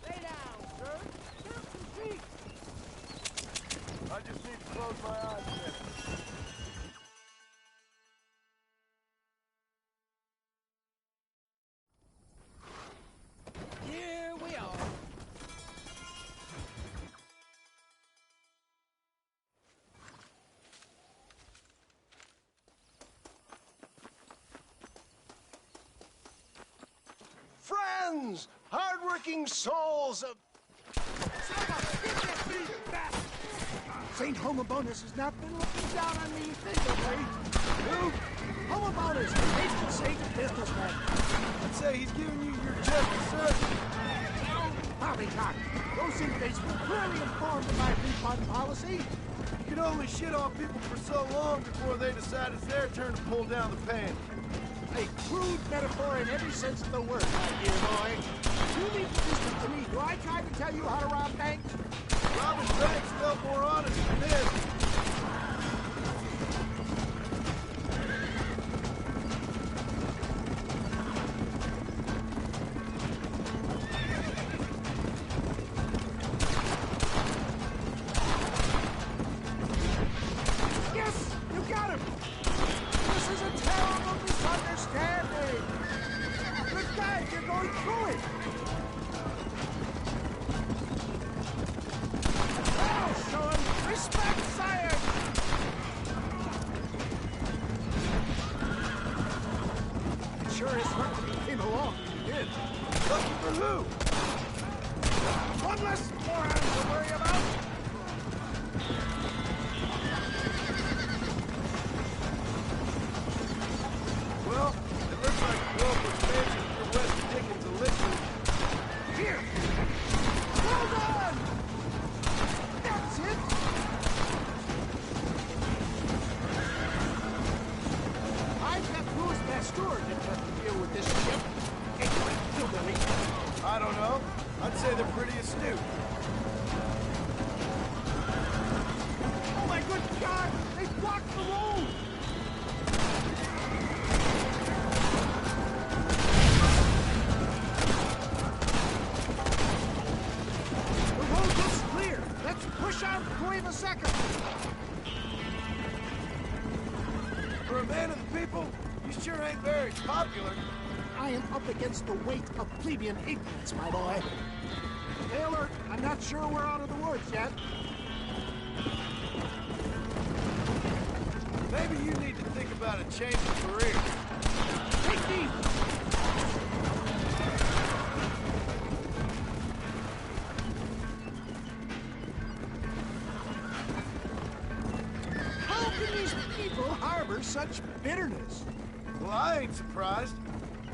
Lay down, sir. Have some tea. I just need to close my eyes a minute. Here we are. Friends! Hard-working souls of... St. Homobonus has not been looking down on me favorably. Who? Homobonus, the patron saint of businessmen. I'd say he's giving you your just desserts. Poppycock, those inmates were clearly informed of my refund policy. You can only shit on people for so long before they decide it's their turn to pull down the pan. A crude metaphor in every sense of the word, my dear boy. You need to listen to me. Do I try to tell you how to rob banks? Robbing banks felt more honest than this. Yes, you got him. This is a terrible misunderstanding. Good guys, you're going through it. Now, son, respect science. It sure is lucky you came along when you did. Lucky for who? One less moron to worry about. Well, it looks like a global expansion for West Dickens elixir. Here! Well done! That's it! I've got Louis Pasteur to have to deal with this ship. Anyway, hillbilly. I don't know. I'd say they're pretty astute. Oh my good God! They blocked the road! The road looks clear. Let's push out Cueva Seca. For a man of the people, you sure ain't very popular. I am up against the weight of plebeian ignorance, my boy. Taylor, I'm not sure we're out of the woods yet. Maybe you need to think about a change of career. Take me! How can these people harbor such bitterness? Well, I ain't surprised.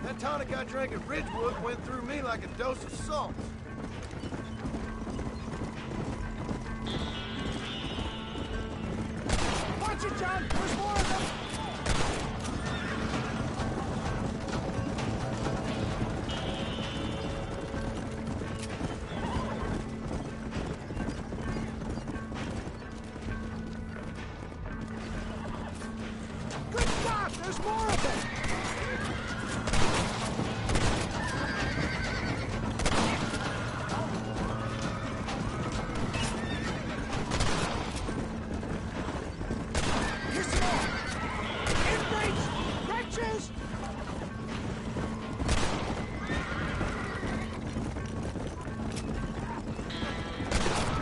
That tonic I drank at Ridgewood went through me like a dose of salt. Watch it, John! There's more of them! Good God! There's more of them! Here's some more! Inmates! Wretches!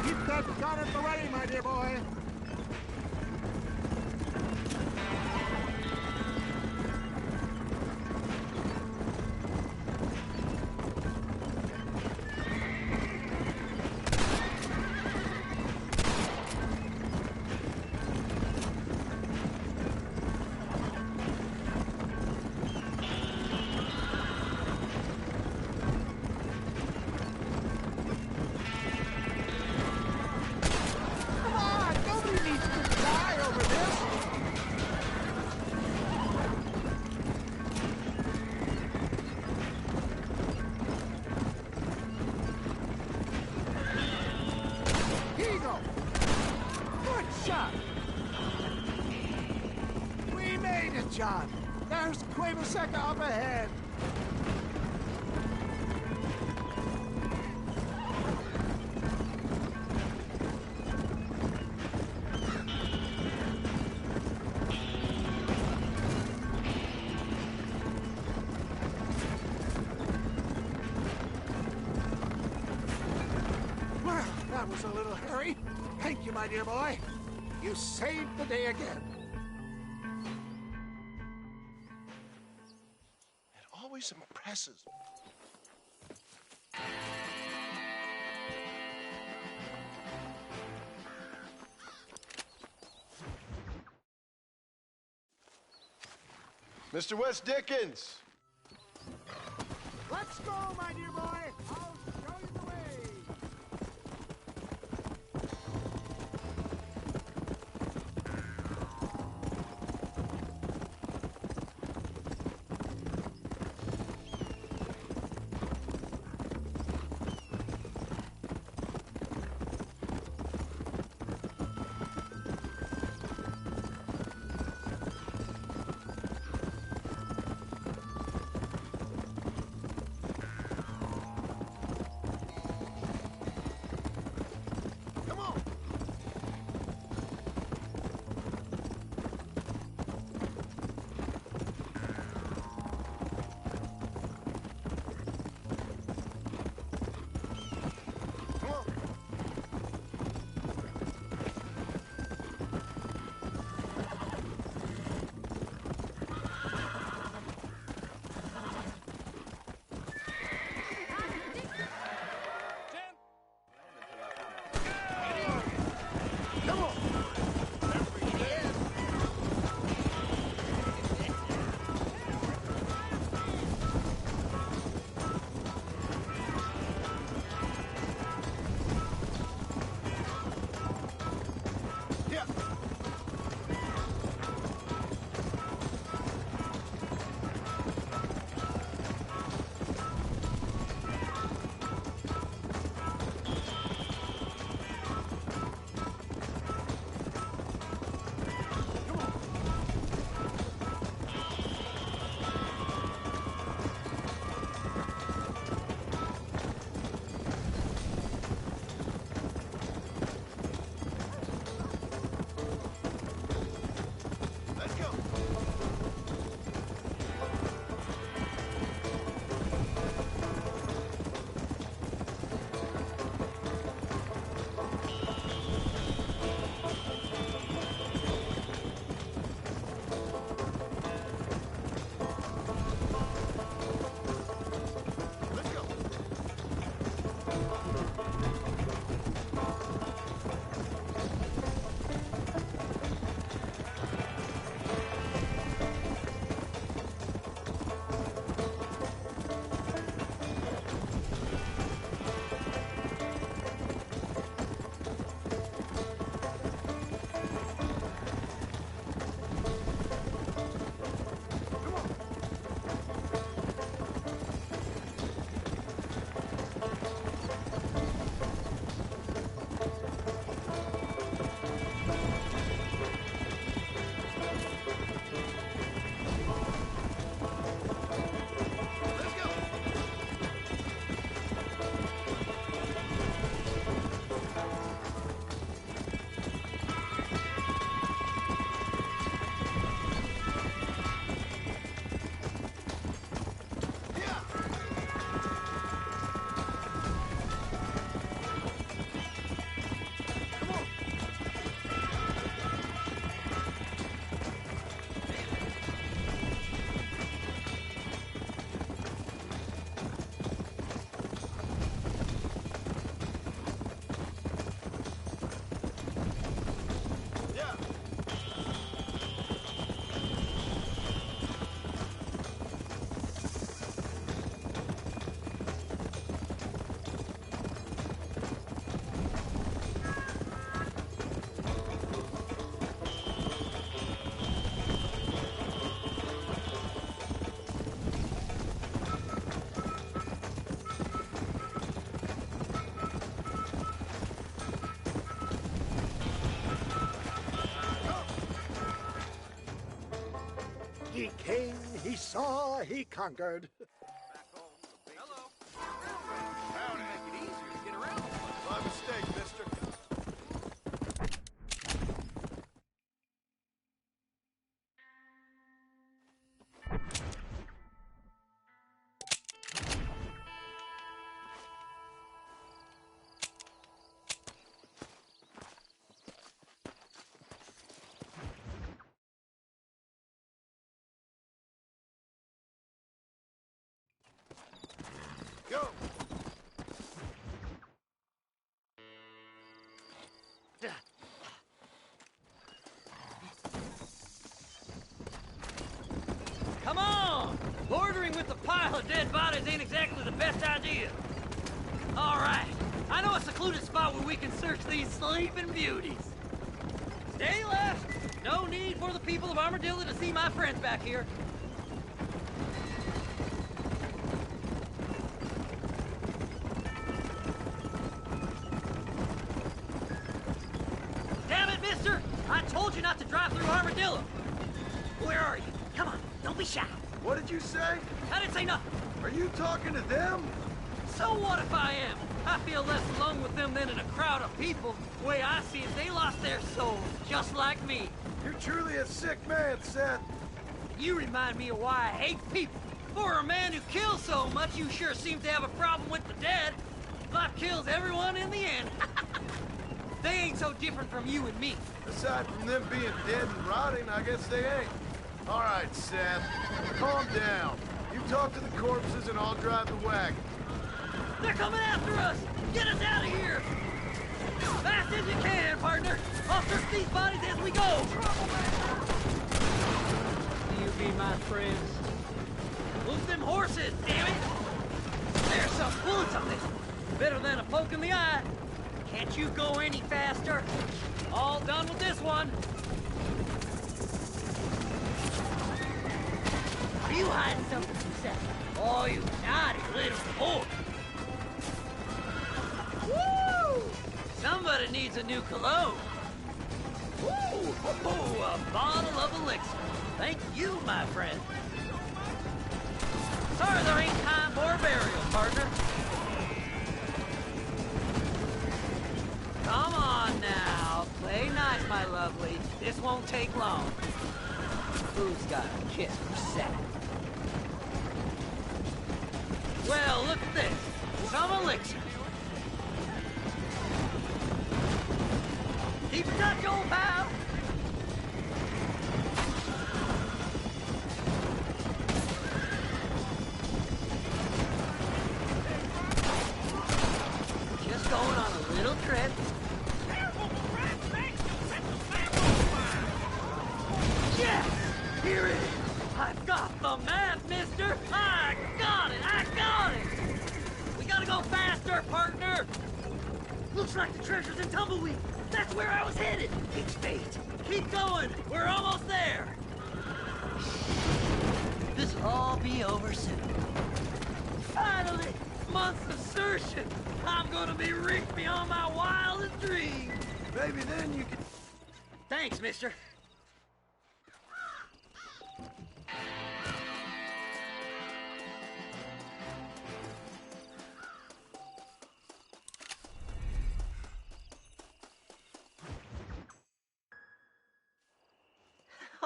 Keep that gun at the ready, my dear boy. it, John. There's Cueva up ahead. Well, that was a little hairy. Thank you, my dear boy. You saved the day again. It always impresses me. Mr. West Dickens! Let's go, my dear boy. I'll show you the way. He came, he saw, he conquered. My mistake, mister. Go! Come on! Bordering with the pile of dead bodies ain't exactly the best idea. All right, I know a secluded spot where we can search these sleeping beauties. Stay left. No need for the people of Armadillo to see my friends back here. Damn it, mister! I told you not to drive through Armadillo. Where are you? Come on, don't be shy. What did you say? I didn't say nothing. Are you talking to them? So what if I am? I feel less alone with them than in a crowd of people. The way I see it, they lost their souls, just like me. You're truly a sick man, Seth. You remind me of why I hate people. For a man who kills so much, you sure seem to have a problem with the dead. Life kills everyone in the end. They ain't so different from you and me. Aside from them being dead and rotting, I guess they ain't. All right, Seth, calm down. You talk to the corpses and I'll drive the wagon. They're coming after us! Get us out of here! Fast as you can, partner! I'll search these bodies as we go! You be my friends. Move them horses, damn it! There's some bullets on this. Better than a poke in the eye. Can't you go any faster? All done with this one. Are you hiding something from Seth? Oh, you naughty little boy. Woo! Somebody needs a new cologne. Woo! A bottle of elixir. Thank you, my friend. Sorry there ain't time for a burial, partner. Come on now. Play nice, my lovely. This won't take long. Who's got a kiss for Seth? Well, look at this. Some elixir. Keep in touch, old pal. Just going on a little trip. Yes! Here it is. I've got the map, mister. I got it. I got it. We gotta go faster, partner. Looks like the treasure's in Tumbleweed. That's where I was headed. It's fate. Keep going. We're almost there. This'll all be over soon. Finally, months of searching. I'm gonna be rich beyond my wildest dreams. Maybe then you could... Thanks, mister.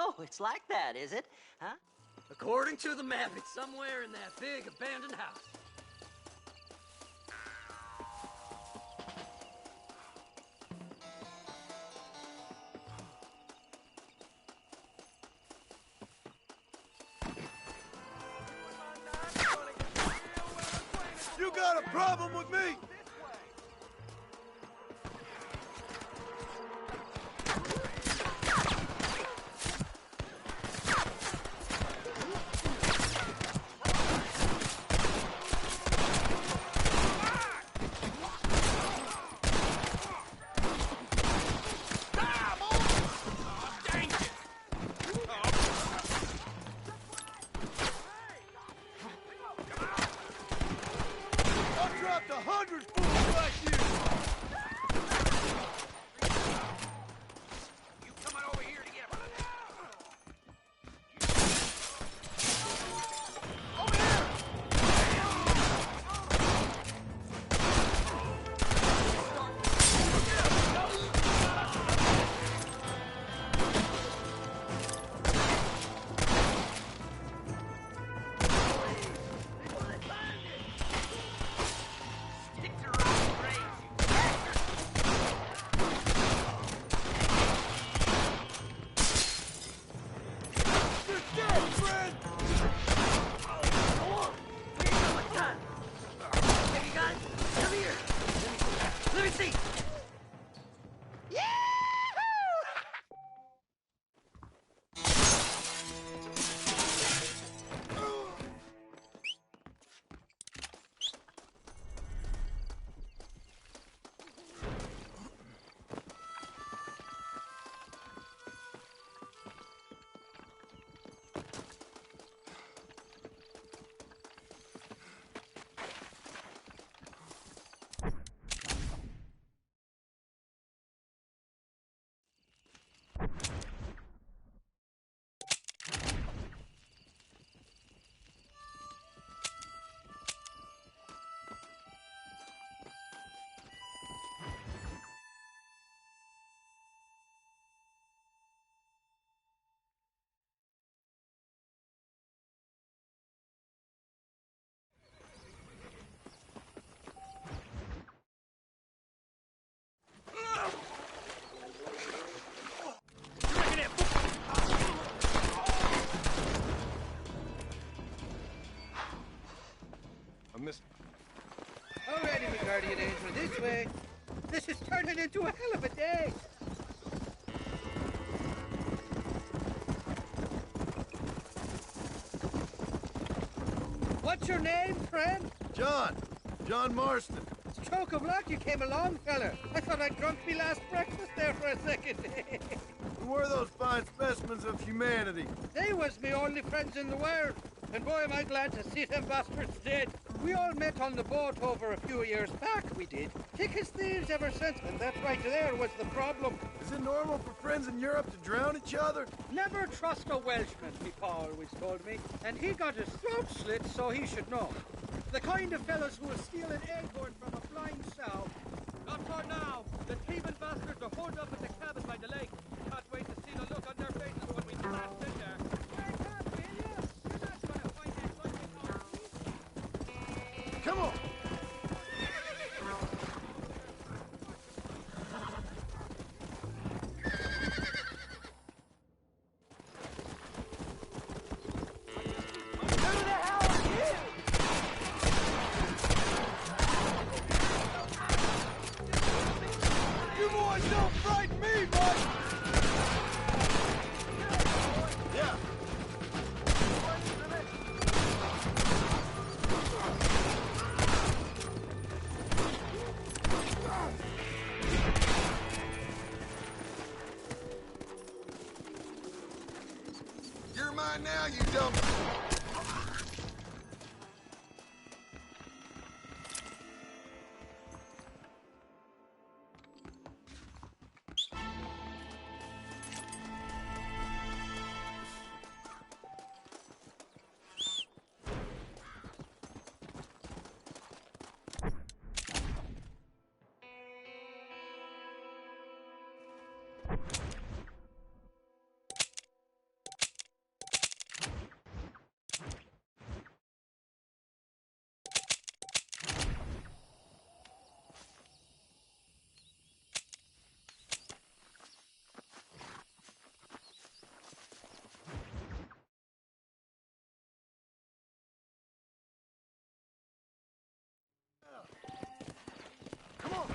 Oh, it's like that, is it? Huh? According to the map, it's somewhere in that big abandoned house. You got a problem with me? Mr. All ready, my guardian angel, this way. This is turning into a hell of a day. What's your name, friend? John Marston. Stroke of luck you came along, fella. I thought I'd drunk me last breakfast there for a second. Who were those fine specimens of humanity? They was me only friends in the world. And boy, am I glad to see them bastards dead. We all met on the boat over a few years back, we did. Thick as thieves ever since, and that right there was the problem. Is it normal for friends in Europe to drown each other? Never trust a Welshman, me pa always told me. And he got his throat slit, so he should know. The kind of fellas who will steal an acorn from a blind sow. Not for now. The thieving bastards are holed up at the cabin by the lake. Can't wait to see the look on their faces when we blast in there. Come on! You boys don't frighten me, bud! Yeah. You're mine now, you dumb... Come on!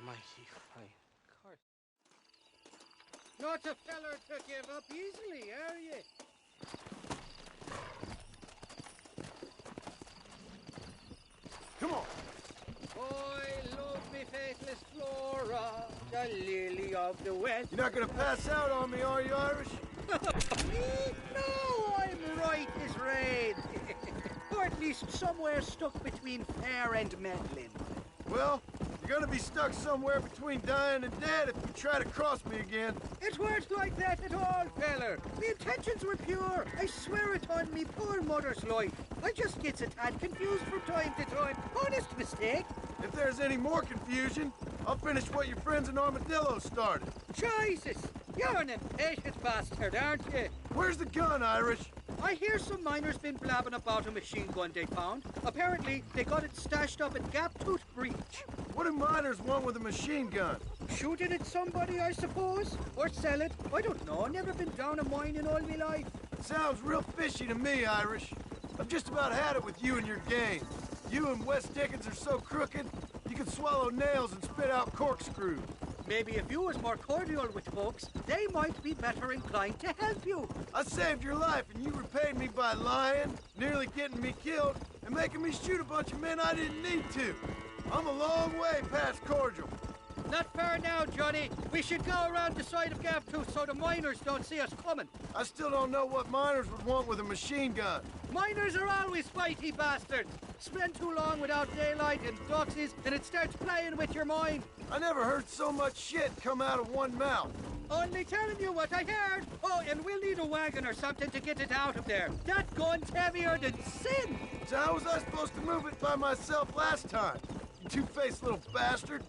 Mighty fine cart. Not a feller to give up easily, are ye? Come on! Boy, love me faithless Flora, the lily of the west. You're not gonna pass out on me, are you, Irish? Me? No, I'm right as rain. Or at least somewhere stuck between fair and meddling. Well, you're gonna be stuck somewhere between dying and dead if you try to cross me again. It weren't like that at all, feller. Me intentions were pure. I swear it on me poor mother's life. I just gets a tad confused from time to time. Honest mistake. If there's any more confusion, I'll finish what your friends in Armadillo started. Jesus! You're an impatient bastard, aren't you? Where's the gun, Irish? I hear some miners been blabbing about a machine gun they found. Apparently, they got it stashed up at Gaptooth Breach. What do miners want with a machine gun? Shoot it at somebody, I suppose? Or sell it? I don't know. Never been down a mine in all my life. Sounds real fishy to me, Irish. I've just about had it with you and your game. You and Wes Dickens are so crooked, you can swallow nails and spit out corkscrews. Maybe if you was more cordial with folks, they might be better inclined to help you. I saved your life, and you repaid me by lying, nearly getting me killed, and making me shoot a bunch of men I didn't need to. I'm a long way past cordial. Not far now, Johnny. We should go around the side of Gaptooth so the miners don't see us coming. I still don't know what miners would want with a machine gun. Miners are always fighty bastards. Spend too long without daylight and doxies, and it starts playing with your mind. I never heard so much shit come out of one mouth. Only telling you what I heard. Oh, and we'll need a wagon or something to get it out of there. That gun's heavier than sin. So how was I supposed to move it by myself last time? You two-faced little bastard.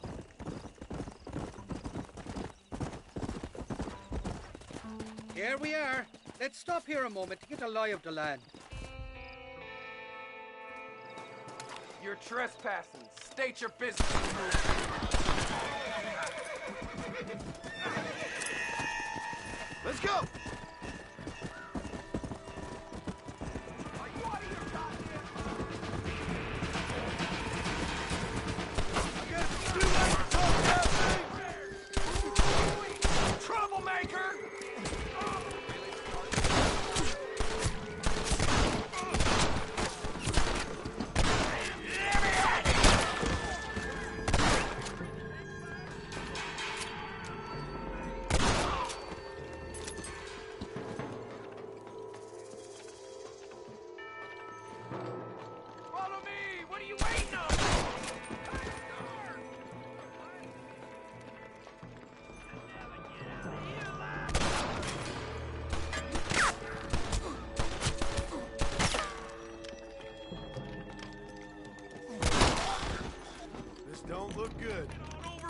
Here we are. Let's stop here a moment to get a lie of the land. You're trespassing. State your business. Let's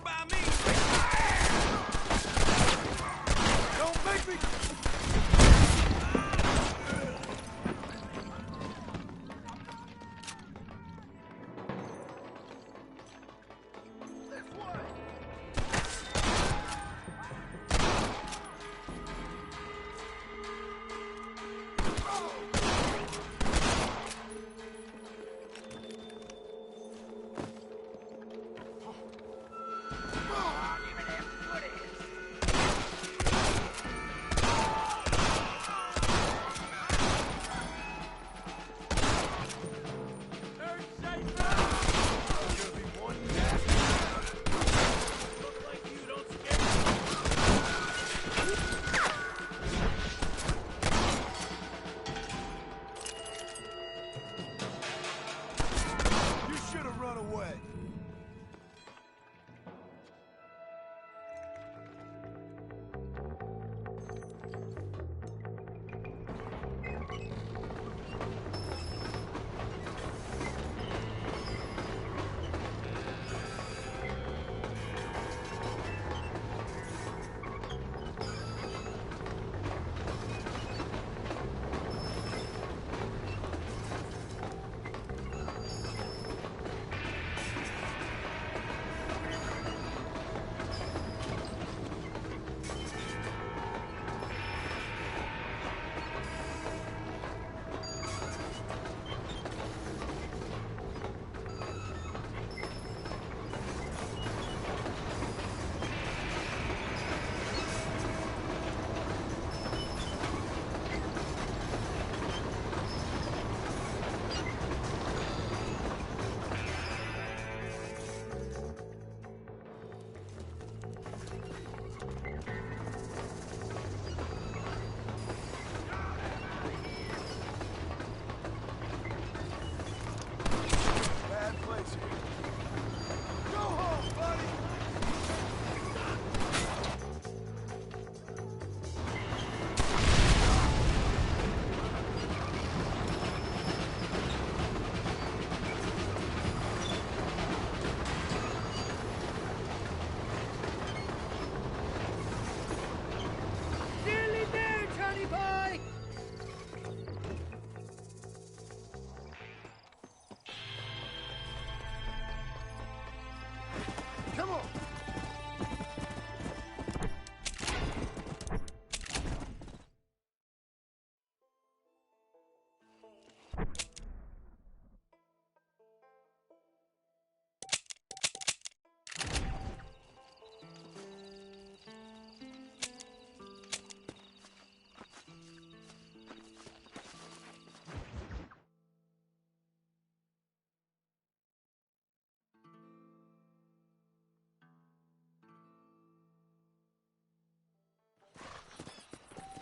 by me. Don't make me...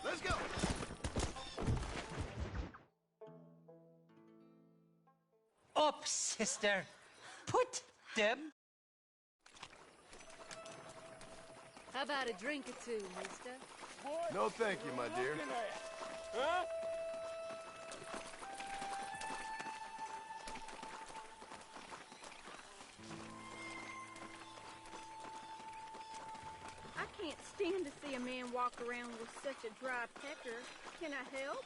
Let's go! Up, sister. Put them. How about a drink or two, mister? No, thank you, my dear. Huh? I can't stand to see a man walk around with such a dry pecker. Can I help?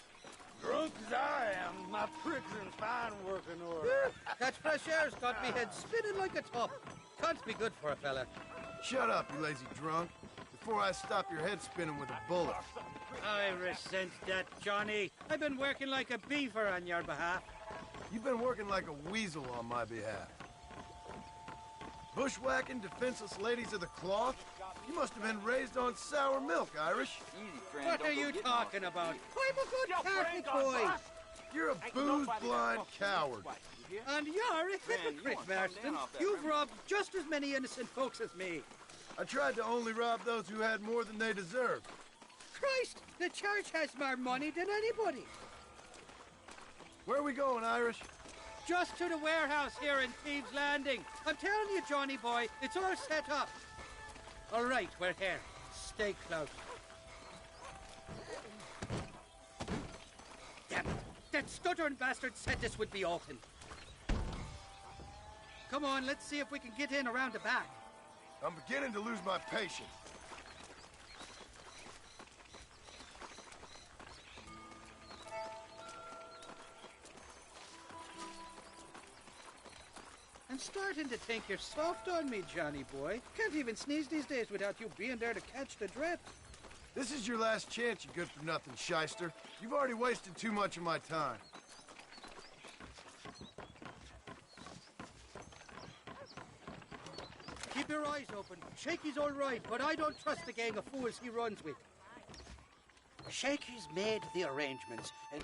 Drunk as I am, my pricks are in fine working order. That fresh air's got me head spinning like a top. Can't be good for a fella. Shut up, you lazy drunk, before I stop your head spinning with a bullet. I resent that, Johnny. I've been working like a beaver on your behalf. You've been working like a weasel on my behalf. Bushwhacking defenseless ladies of the cloth? You must have been raised on sour milk, Irish. What are you talking about? I'm a good Catholic boy. You're a booze-blind coward. And you're a hypocrite, Marston. You've robbed just as many innocent folks as me. I tried to only rob those who had more than they deserved. Christ, the church has more money than anybody. Where are we going, Irish? Just to the warehouse here in Thieves' Landing. I'm telling you, Johnny boy, it's all set up. All right, we're here. Stay close. Damn it. That stuttering bastard said this would be open. Come on, let's see if we can get in around the back. I'm beginning to lose my patience. I'm starting to think you're soft on me, Johnny boy. Can't even sneeze these days without you being there to catch the drip. This is your last chance, you good-for-nothing shyster. You've already wasted too much of my time. Keep your eyes open. Shaky's all right, but I don't trust the gang of fools he runs with. Shaky's made the arrangements, and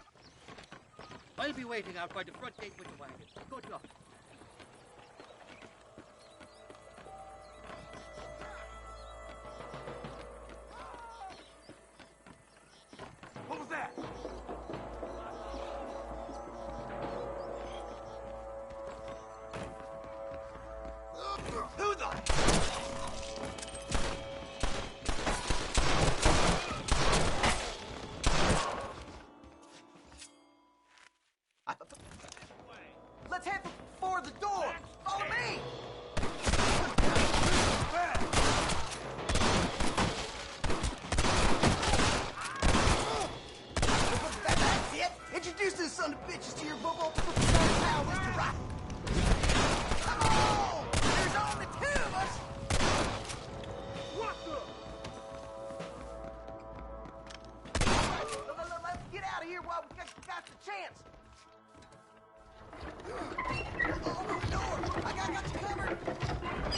I'll be waiting out by the front gate with the wagon. Good luck. What was that? Who the... Let's head for the door. Follow me. That's it. Introduce those son of bitches to your bubble pal, Mr. Right. Come on! There's only two of us. What the? Let's get out of here while we got the chance. Open the door! I got you covered!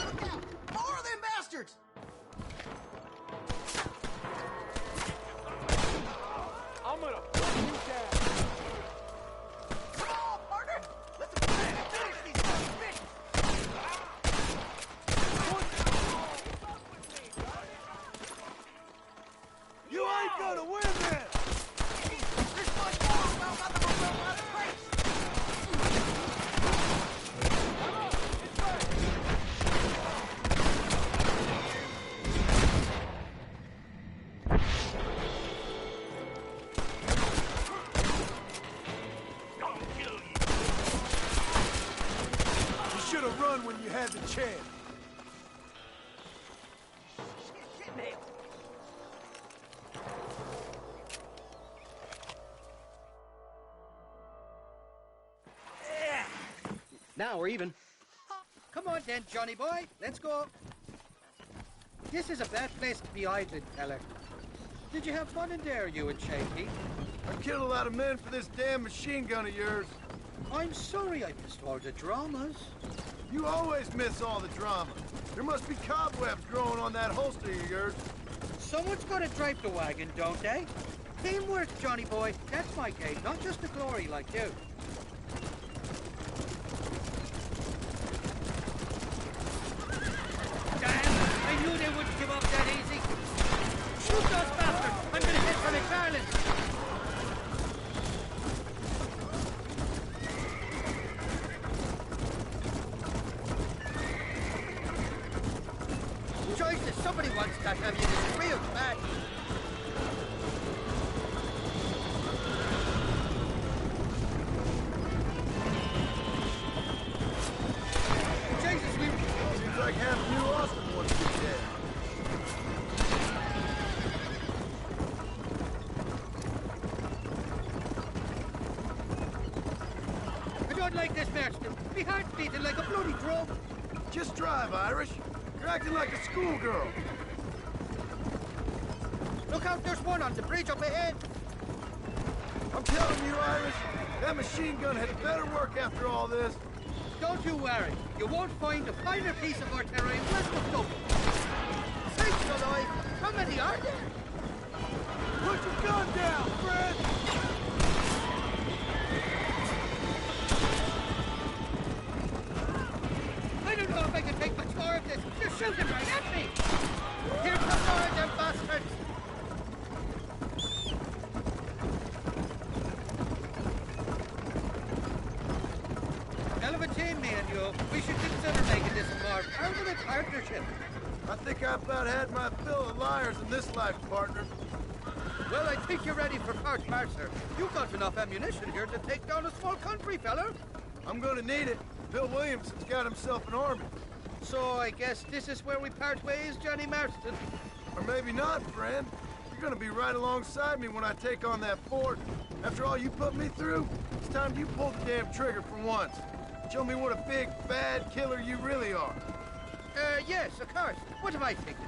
Look out! More of them bastards! I'm gonna put you down. Come on, partner! Let's finish these sons of bitches! You ain't gonna win this! There's much more about the Morella place! You should have run when you had the chance. Shit, nailed. Now we're even. Come on then, Johnny boy. Let's go. This is a bad place to be idling, fella. Did you have fun in there, you and Shaky? I killed a lot of men for this damn machine gun of yours. I'm sorry I missed all the dramas. You always miss all the drama. There must be cobwebs growing on that holster of yours. Someone's got to drive the wagon, don't they? Teamwork, Johnny boy. That's my game, not just the glory like you. Damn! I knew they wouldn't give up that easy. Shoot those bastards! I'm gonna hit for the Carlins! Choices, somebody wants to have you this real bad. Jesus, we... Seems like half New Austin wants to be dead. I don't like this match. My heart's beating like a bloody drum. Just drive, Irish. You're acting like a schoolgirl. Look out, there's one on the bridge up ahead. I'm telling you, Irish, that machine gun had better work after all this. Don't you worry. You won't find a finer piece of artillery west of Dublin. Sakes alive! How many are there? Put your gun down, Fred! I don't know if I can take much more of this. You're shooting right at me. Here's some more of them bastards. Hell of a team, me and you. We should consider making this a more permanent partnership. I think I about had my fill of liars in this life, partner. Well, I think you're ready for part Mercer. You've got enough ammunition here to take down a small country, fella. I'm gonna need it. Bill Williamson's got himself an army. So I guess this is where we part ways, Johnny Marston. Or maybe not, friend. You're gonna be right alongside me when I take on that fort. After all you put me through, it's time you pull the damn trigger for once. Show me what a big, bad killer you really are. Yes, of course. What am I thinking?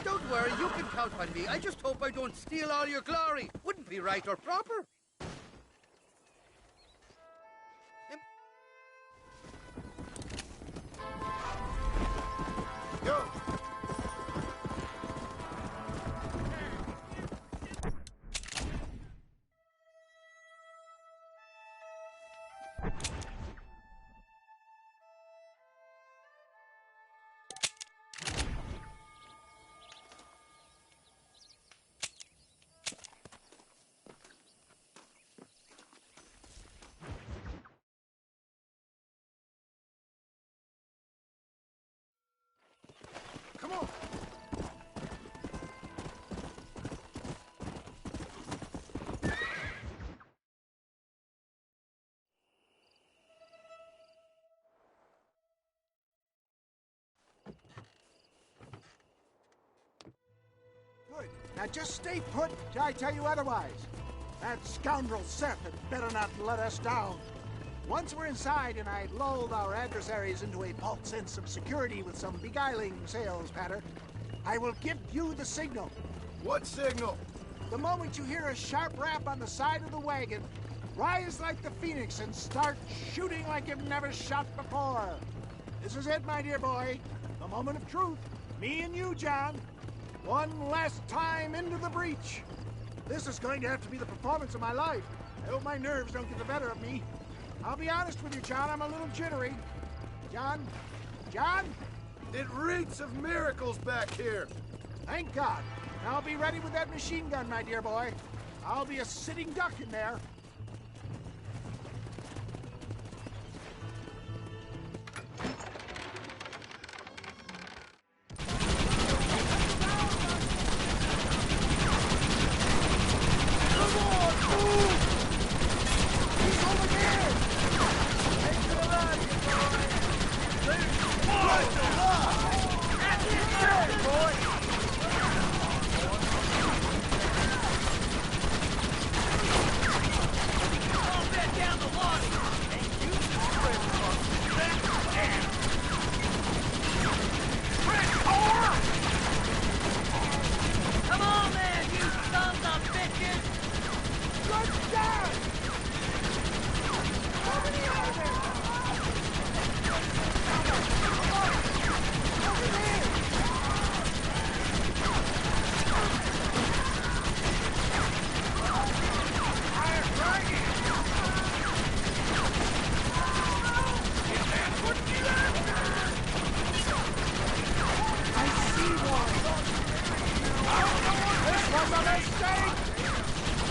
Don't worry, you can count on me. I just hope I don't steal all your glory. Wouldn't be right or proper. Go! Come on! Good. Now just stay put till I tell you otherwise. That scoundrel Seth had better not let us down. Once we're inside and I'd lulled our adversaries into a false sense of security with some beguiling sales patter, I will give you the signal. What signal? The moment you hear a sharp rap on the side of the wagon, rise like the phoenix and start shooting like you've never shot before. This is it, my dear boy. The moment of truth. Me and you, John. One last time into the breach. This is going to have to be the performance of my life. I hope my nerves don't get the better of me. I'll be honest with you, John, I'm a little jittery. John? John? It reeks of miracles back here. Thank God. I'll be ready with that machine gun, my dear boy. I'll be a sitting duck in there.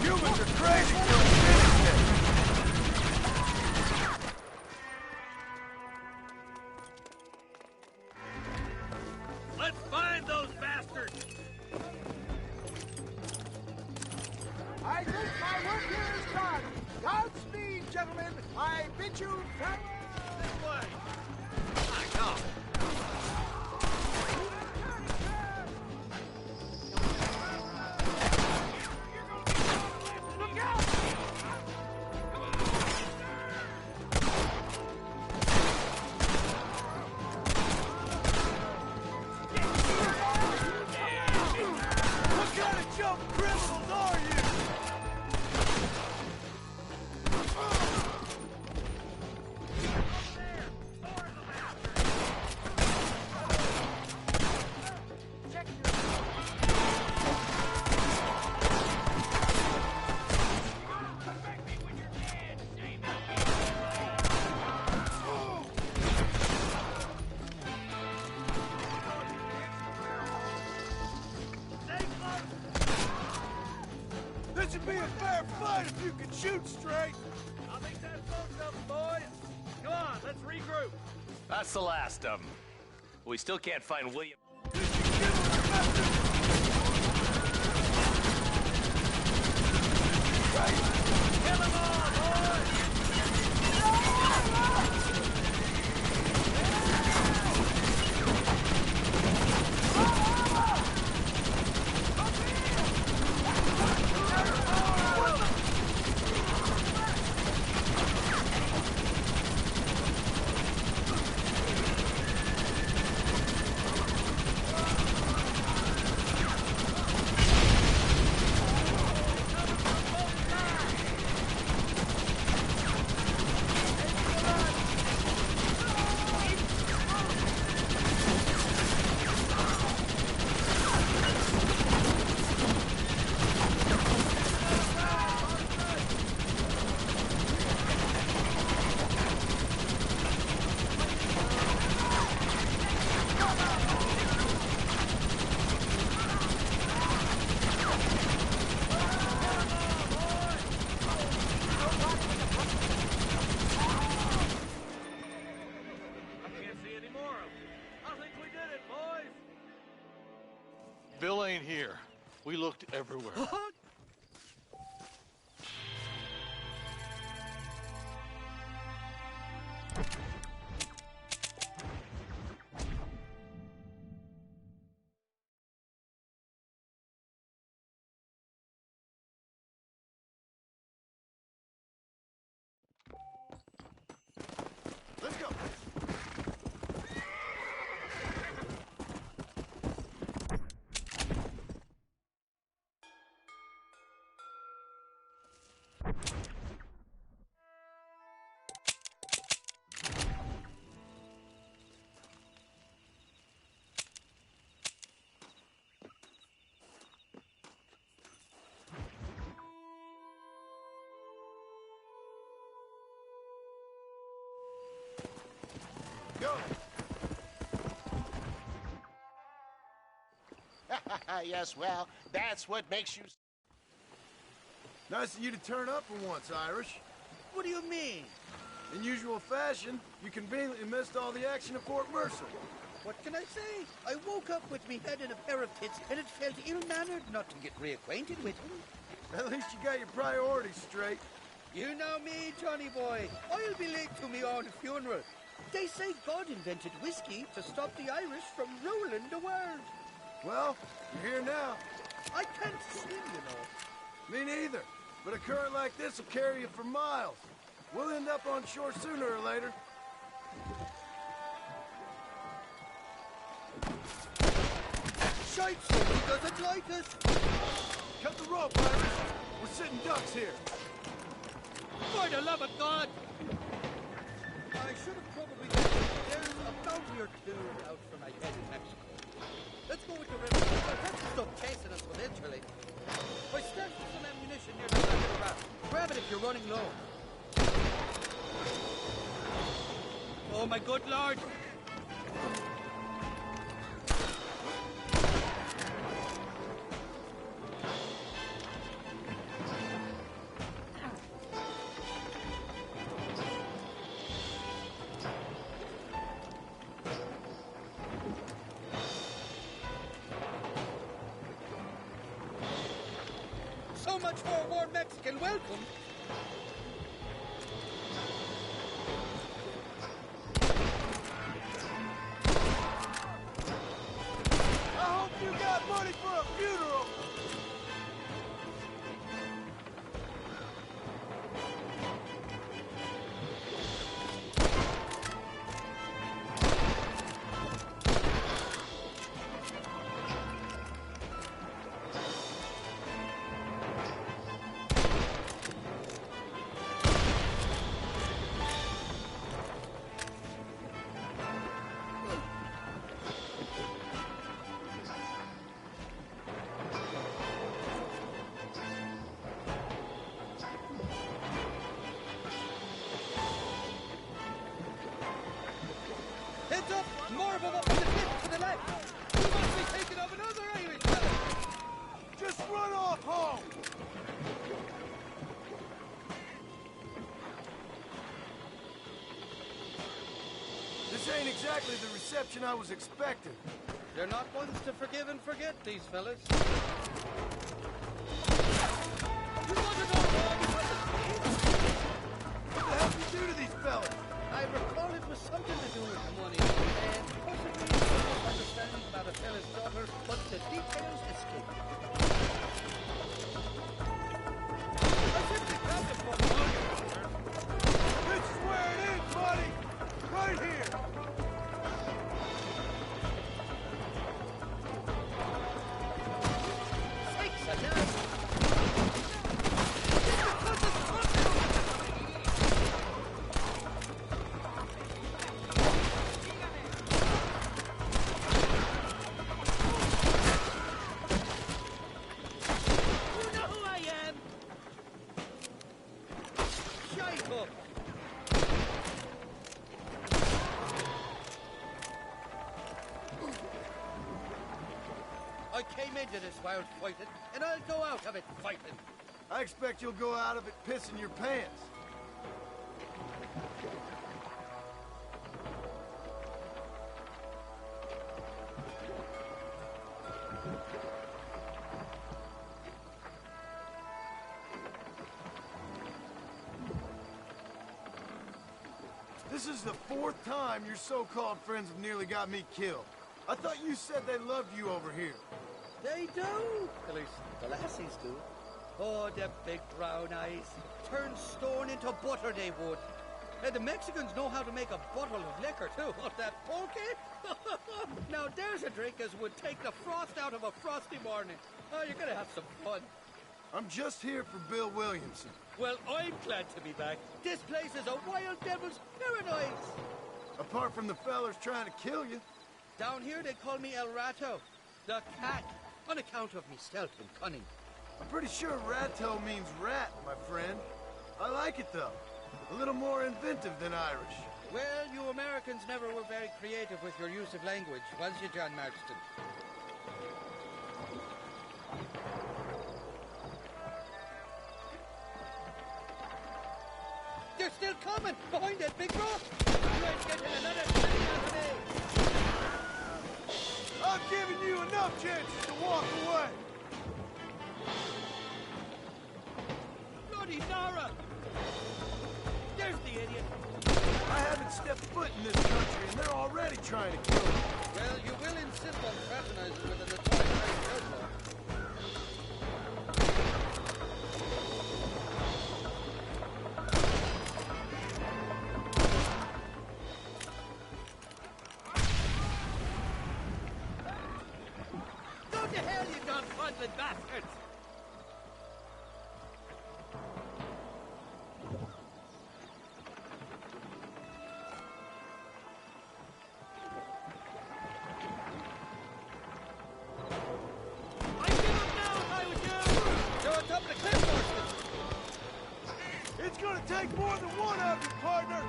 Humans are crazy till it's finished. Let's find those bastards! I think my work here is done. Godspeed, gentlemen. I bid you farewell. This way. My God. This would be a fair fight if you could shoot straight. I think that's most of them, boys. Come on, let's regroup. That's the last of them. We still can't find William. Kill them all, boys! Bill ain't here. We looked everywhere. Let's go. Go. Yes, well, that's what makes you... Nice of you to turn up for once, Irish. What do you mean? In usual fashion, you conveniently missed all the action at Fort Mercer. What can I say? I woke up with me head in a pair of tits, and it felt ill-mannered not to get reacquainted with him. At least you got your priorities straight. You know me, Johnny boy. I'll be late to me own funeral. They say God invented whiskey to stop the Irish from ruling the world. Well, you're here now. I can't swim, you know. Me neither. But a current like this will carry you for miles. We'll end up on shore sooner or later. Shite, somebody doesn't like us. Cut the rope, Irish. We're sitting ducks here. For the love of God! I should have probably done it. There's a bounty or two out for my head in Mexico. Let's go with the river. I'll have to stop chasing us eventually. I stashed some ammunition near the back of the raft. Grab it if you're running low. Oh, my good Lord! So much for a warm Mexican welcome. I hope you got money for a funeral. Heads up! More of them up in the pit to the left! We must be taking of another Irish fella! Just run off home! This ain't exactly the reception I was expecting. They're not ones to forgive and forget, these fellas. You want to know more because of me? What the hell did you do to these fellas? I recall it was something to do with money, and possibly a misunderstanding about a fella's daughter, but the details escape me. I simply grabbed him for money. This is where it is, buddy! Right here! Sakes alive! I came into this world fighting, and I'll go out of it fighting. I expect you'll go out of it pissing your pants. This is the 4th time your so-called friends have nearly got me killed. I thought you said they loved you over here. They do. At least the lassies do. Oh, them big brown eyes. Turn stone into butter, they would. And the Mexicans know how to make a bottle of liquor, too. Oh, that pulque? Now, there's a drink as would take the frost out of a frosty morning. Oh, you're gonna have some fun. I'm just here for Bill Williamson. Well, I'm glad to be back. This place is a wild devil's paradise. Apart from the fellers trying to kill you. Down here, they call me El Rato, the cat, on account of me stealth and cunning. I'm pretty sure Rato means rat, my friend. I like it, though. A little more inventive than Irish. Well, you Americans never were very creative with your use of language, was you, John Marston? They're still coming behind that big rock. You ain't getting another thing out of me. I've given you enough chances to walk away. Bloody Nara! There's the idiot. I haven't stepped foot in this country, and they're already trying to kill me. Well, you will insist on fraternizing with an notorious outlaw. Go to hell, you gun-fondling bastards! It's gonna take more than one of you, partner!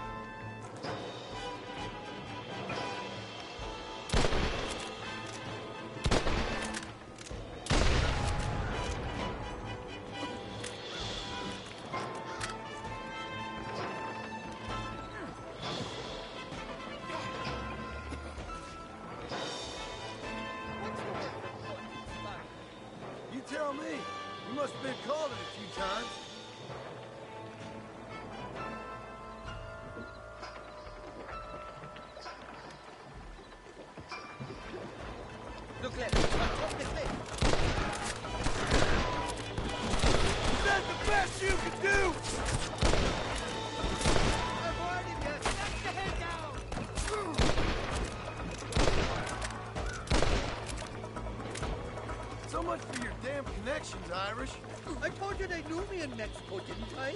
You tell me. You must have been called it a few times. Look left. Up this way. Is that the best you can do? I'm warning you. Knock the head down. So much for your damn connections, Irish. I told you they knew me in Mexico, didn't I?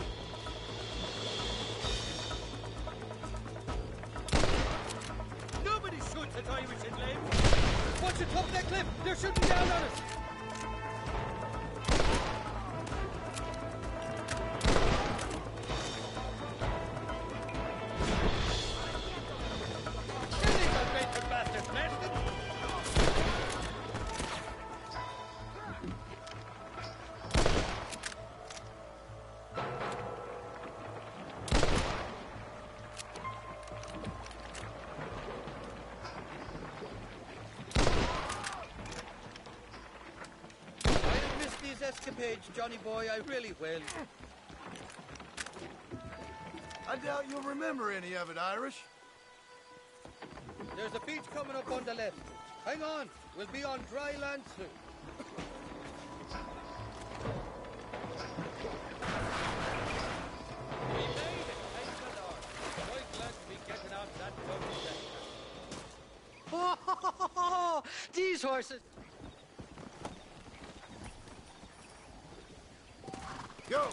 Nobody shoots at Irish in Lane. Watch the top of that cliff. They're shooting down on us. Kill these ungrateful bastards, Marston. These escapades, Johnny boy, I really will. I doubt you'll remember any of it, Irish. There's a beach coming up on the left. Hang on, we'll be on dry land soon. We made it, thank the Lord. I'm glad to be getting out that doggy. Oh, these horses. Go!